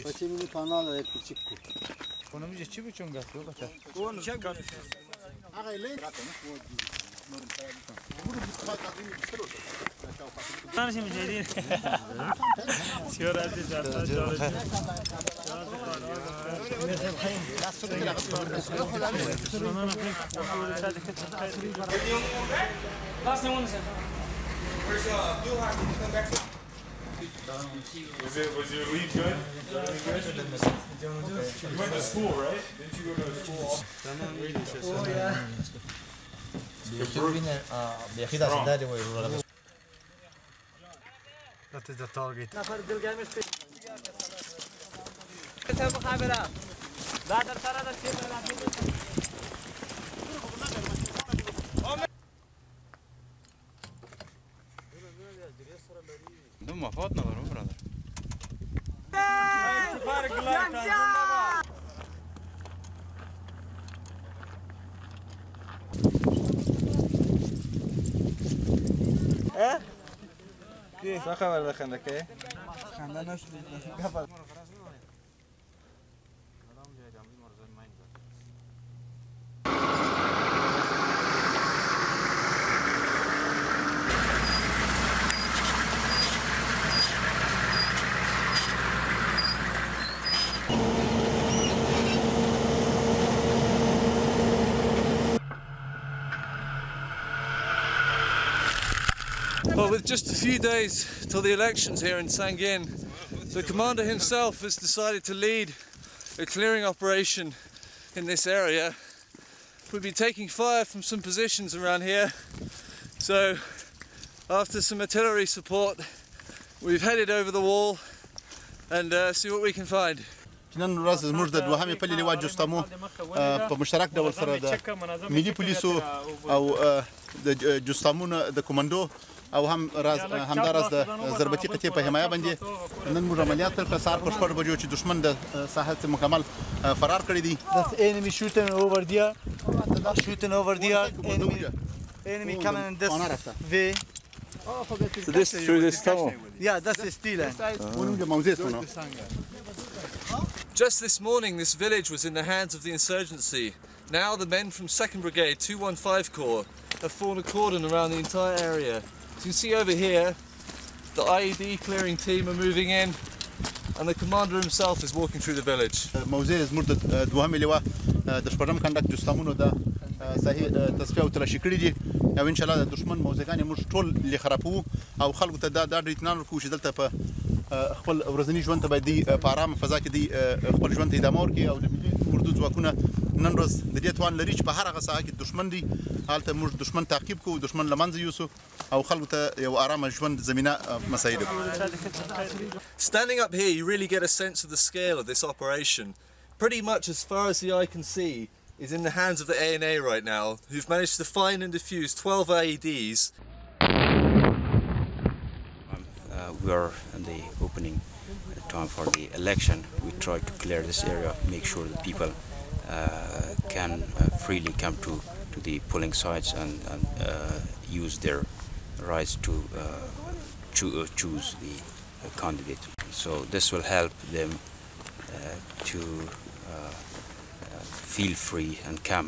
Facciamo un canale del piccico. Onu bir çibi çonga su bata. Onu çek. Ağay lent. أنا شيء مجدين. سيارات جالسة جالسة. Was your lead good? You went to school, right? Didn't you go to school? Oh yeah. That is the target. ما فاتنا برو برادر ايه كيف خبر دخلك ايه خلنا نشوف قبل Well, with just a few days till the elections here in Sangin, the commander himself has decided to lead a clearing operation in this area. We'll be taking fire from some positions around here. So, after some artillery support, we've headed over the wall and see what we can find. نن ورځ زموږ د دوهمې پلې لواء جستمو په مشترک ډول سره د ملي پولیسو او د جستمونو د کمانډو او همدارس د ضربتي قطعې په حمایه باندې نن موږ عملیات کړ سهار په 4 بجو چې دشمن د ساحه مکمل فرار کړی دی. That's enemy shooting over there. Shooting over there. Enemy coming in this way. So this through this tunnel? Yeah, that's the steel line. Just this morning, this village was in the hands of the insurgency. Now the men from 2nd Brigade, 215 Corps, have formed a cordon around the entire area. As you can see over here, the IED clearing team are moving in, and the commander himself is walking through the village. موضوع زموږ د دوهمې لواء د شپږم کنډک جستمونو د صحیح تصفیه او تلاشي کړي دي او ان شاء الله د دشمن موضوعګانې موږ ټول لخرابو او خلکو ته دا اطمینان ورکوو چې دلته په خپل ورځني ژوند ته باید دی په ارامه فضا کې دی خپل ژوند ته ادامه ورکړي او د ملي اردو ځواکونه نن ورځ د دې توان لري چې په هر هغه ساحه کې دشمن دی هلته موږ دشمن تعقیب کوو دشمن له منځه یوسو او خلکو ته یو ارامه ژوند زمینه مساعده کوو. Standing up here, you really get a sense of the scale of this operation. Pretty much as far as the eye can see is in the hands of the ANA right now, who've managed to find and defuse 12 IEDs. We are in the opening time for the election. We try to clear this area, make sure that people can freely come to the polling sites and use their rights to choose the candidate. So this will help them to feel free and come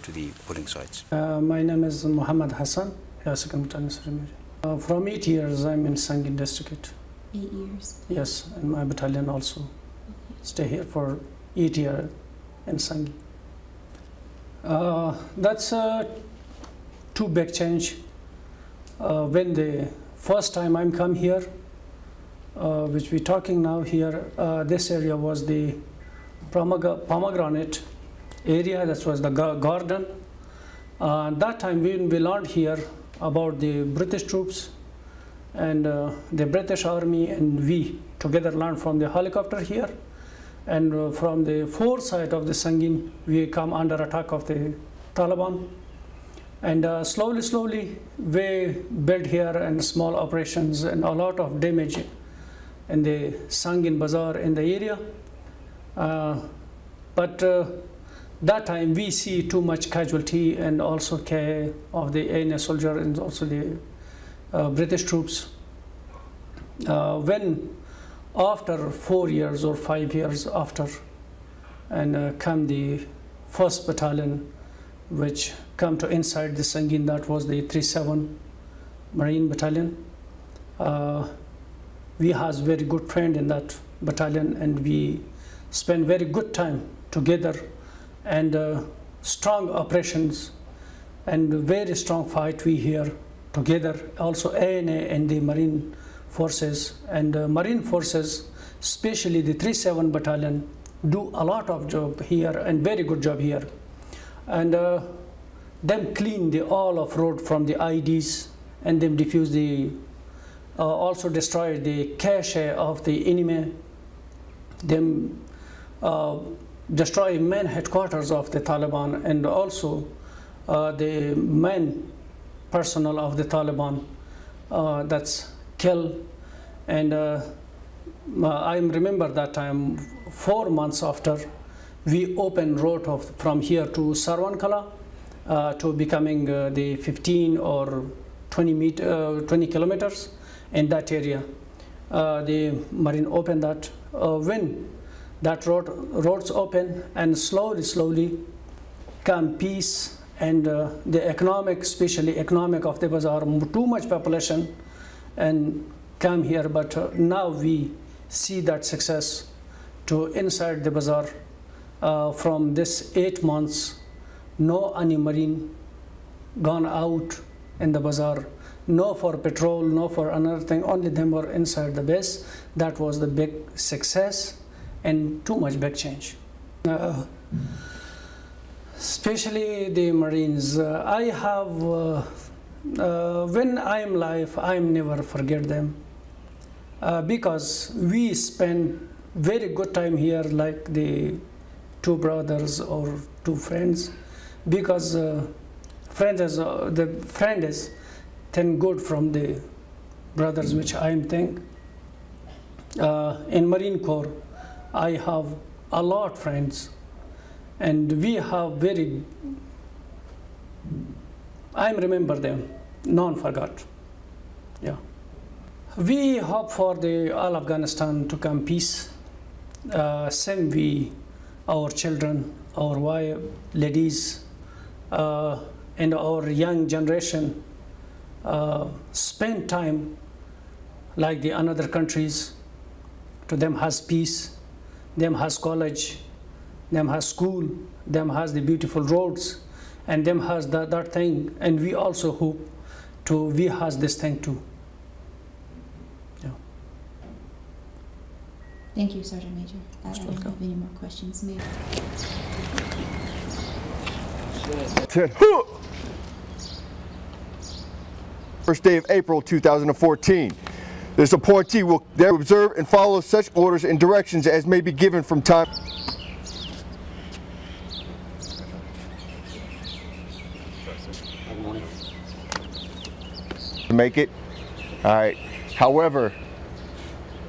to the polling sites. My name is Muhammad Hassan. From 8 years I'm in Sangin district. 8 years? Yes, in my battalion also. stay here for 8 years in Sangin. That's two big change. When the first time I'm come here, which we're talking now here, this area was the pomegranate area, that was the garden. That time when we learned here about the British troops and the British Army, and we together learned from the helicopter here, and from the foresight of the Sangin, we come under attack of the Taliban. And slowly we built here and small operations and a lot of damage in the Sangin Bazaar in the area. But that time we see too much casualty and also care of the ANA soldier and also the British troops. When after 4 years or 5 years after, and come the 1st battalion, which come to inside the Sangin, that was the 37 Marine Battalion. We has very good friend in that battalion, and we spend very good time together, and strong operations and very strong fight we here together. Also ANA and the Marine Forces, and Marine Forces, especially the 37 Battalion, do a lot of job here and very good job here. And them clean the all of road from the IDs, and them defuse the, also destroy the cache of the enemy. Them destroy main headquarters of the Taliban, and also the main personnel of the Taliban, that's kill. And I remember that time 4 months after, we opened road from here to Sarwankala, to becoming the 15 or 20 kilometers in that area. The Marine opened that. When that roads open, and slowly come peace, and the economic, especially economic of the bazaar, too much population and come here. But now we see that success to inside the bazaar. From this 8 months, no any Marine gone out in the bazaar, no for patrol, no for another thing, only them were inside the base. That was the big success and too much big change. Especially the Marines, I have, when I'm alive, I never forget them, because we spend very good time here, like the two brothers or two friends, because the friend is then good from the brothers, which I think. In Marine Corps, I have a lot friends, and we have very, I remember them, none forgot. Yeah. We hope for the all Afghanistan to come peace. Same we, our children, our wife, ladies, and our young generation spend time like the another countries. To them has peace, them has college, them has school, them has the beautiful roads, and them has that thing. And we also hope to we has this thing too. Yeah. Thank you, Sergeant Major. I don't have any more questions. Maybe. First day of April 2014. This appointee will observe and follow such orders and directions as may be given from time to make it. All right. However,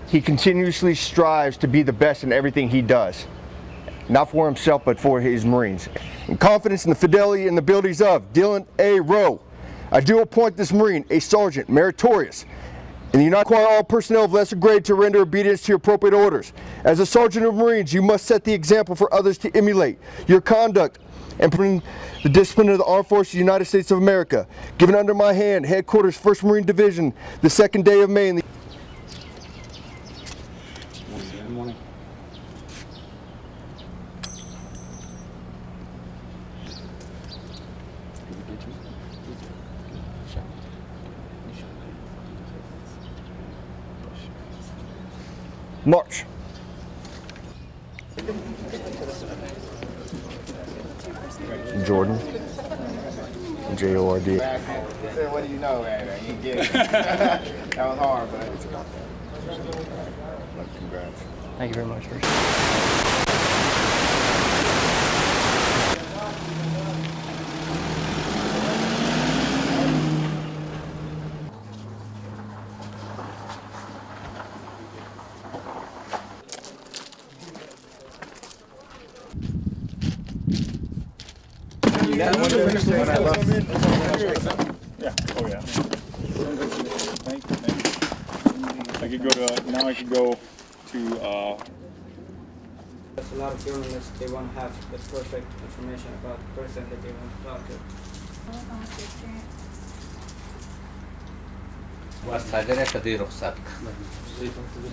he continuously strives to be the best in everything he does. Not for himself, but for his Marines. In confidence in the fidelity and abilities of Dylan A. Rowe, I do appoint this Marine a sergeant meritorious and you not require all personnel of lesser grade to render obedience to your appropriate orders. As a sergeant of Marines, you must set the example for others to emulate. Your conduct and bring the discipline of the Armed Forces of the United States of America. Given under my hand, Headquarters 1st Marine Division, the 2nd day of May in the March. Jordan. J-O-R-D. What do you know, man? You get it. That was hard, but congrats. Thank you very much. Yeah. Oh yeah. Thank you. I could go to now. I could go to. There's a lot of journalists. They want to have the perfect information about the person that they want to talk to.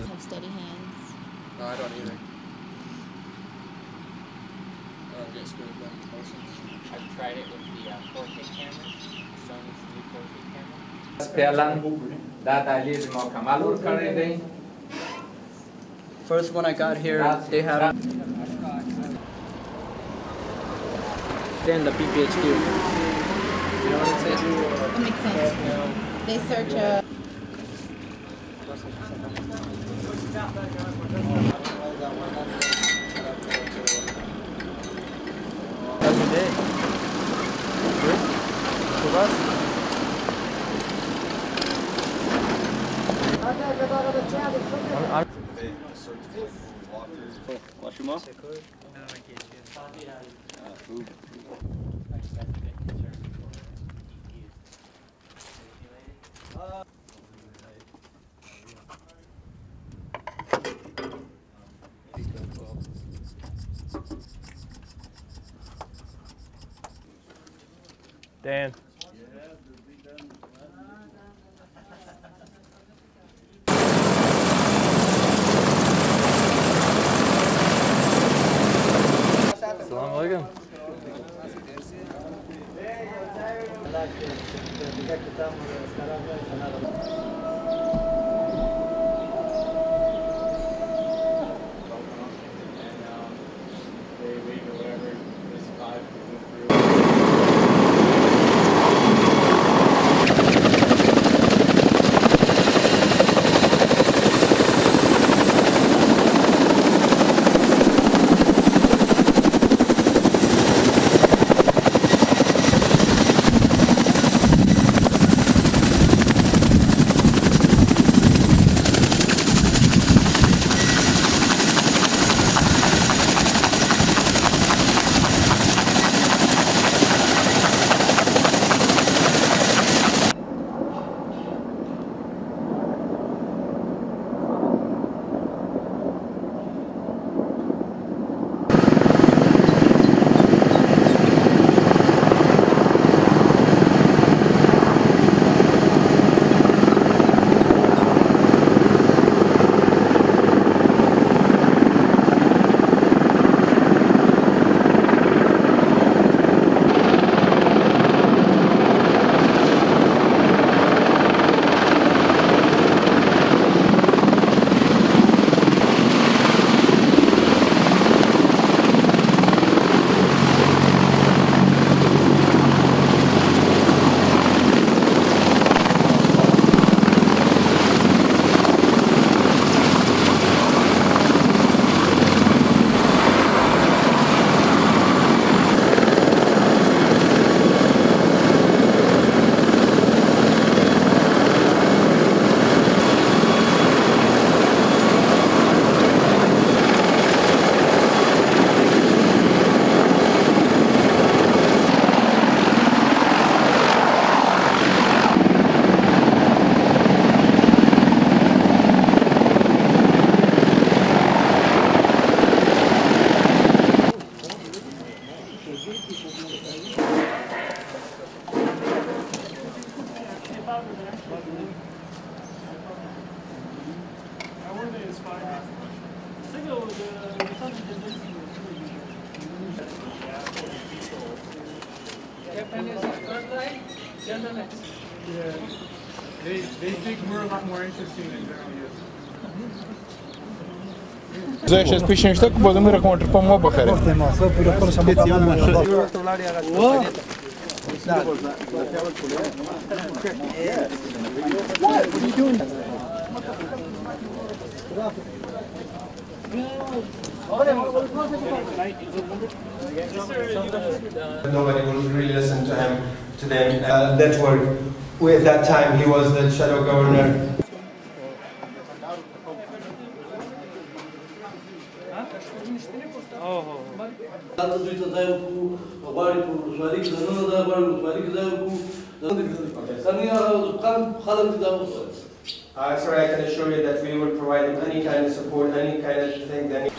Have steady hands. No, I don't either. I don't get screwed by motions. I've tried it with the 4K camera, Sony's new 4K camera. First, when I got here, they had then the PPHQ. You know what it says? That makes sense. They search Dan. Assalamu alaikum. They think we're a lot more interesting than general use. Зараз пишемо штуку, будемо рахувати по мобу хері. Nobody would really listen to him, to them. That were, at that time, he was the shadow governor. Sorry, I can assure you that we will provide him any kind of support, any kind of thing that.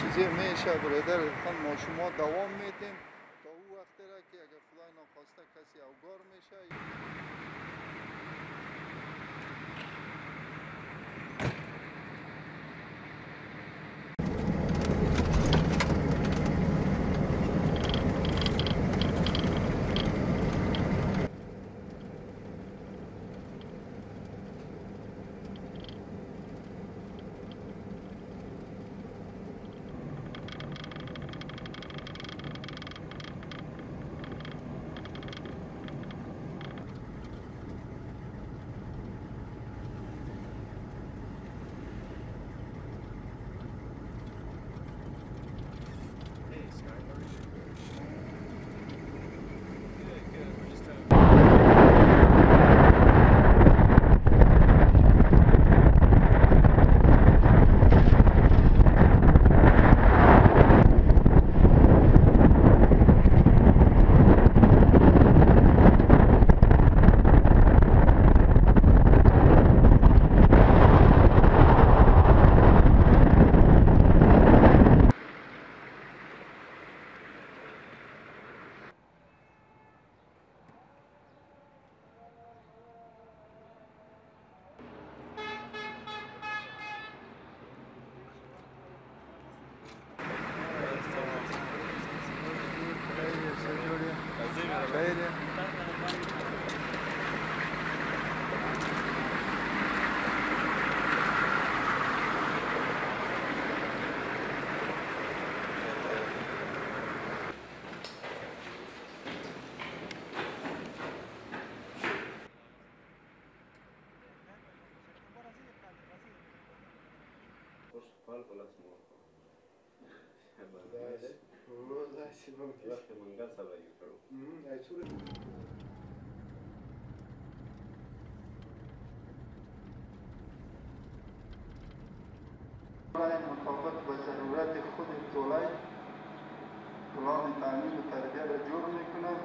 چیزی میشه برادر ما شما دوام میتیم تا اون وقت را که اگر خدای ناخواسته کسی اوگار میشه. مطابق به ضرورت خود طولای پلان تعلیم و تربیت را جور میکنم.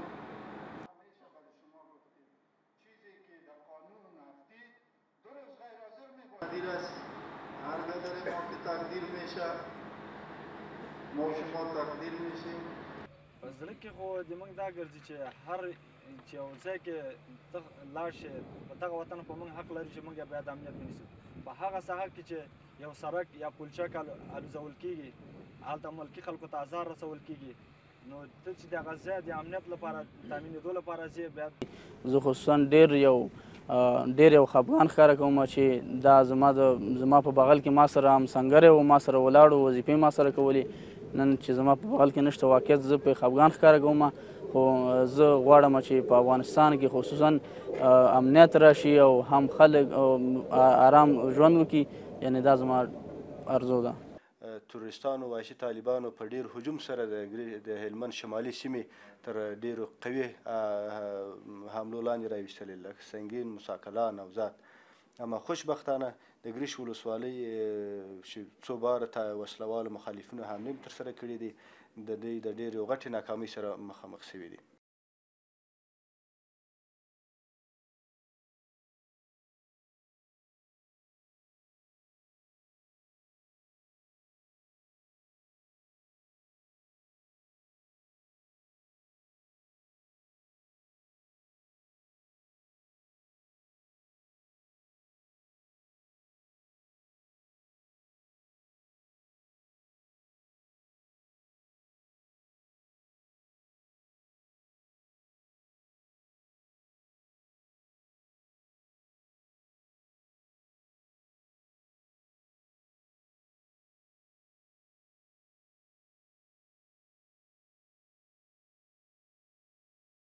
همیشه برای شما گفتیم چیزی که در قانون نفتی دو روز غیر حاضر میباید است. هر قدر ما که تقدیر میشه ما شما تقدیر میشیم. په زړه کې خو د موږ دا ګرځي چې هر چې یو ځای کې لاړ شي په دغه وطن په موږ حق لري چې موږ باید امنیت ونیسو. په هغه ساحه کې چې یو سړک یا پلچک الوزول کېږي هلته ملکي خلکو ته ازار رسول کېږي نو ته چې دغه ځای د امنیت لپاره تامینېدو لپاره ځې باید زه خصوصا ډېر یو خفګان ښکاره کوم چې دا زما په بغل کې ما سره همسنګری و ما سره ولاړ و وظیفې ما سره کولې نن چې زما په بغل کې نشته واقعیت زه پرې خفګان ښکاره کوم خو زه غواړم چې په افغانستان کې خصوصا امنیت راشي او هم خلک آرام ژوند وکړي یعنی دا زما ارزو ده. تروریستانو وحشي طالبانو په ډیر هجوم سره د هلمند شمالي سیمې تر ډیرو قوي حملو لاندې راویستلې لکه سنگین، موسی کلا، نوزاد اما خوشبختانه د ګریش ولسوالۍ چې څو باره وسلوالو مخالفینو حملې ترسره کړي دي د دوی د ډېرې غټې ناکامۍ سره مخامخ شوي دي.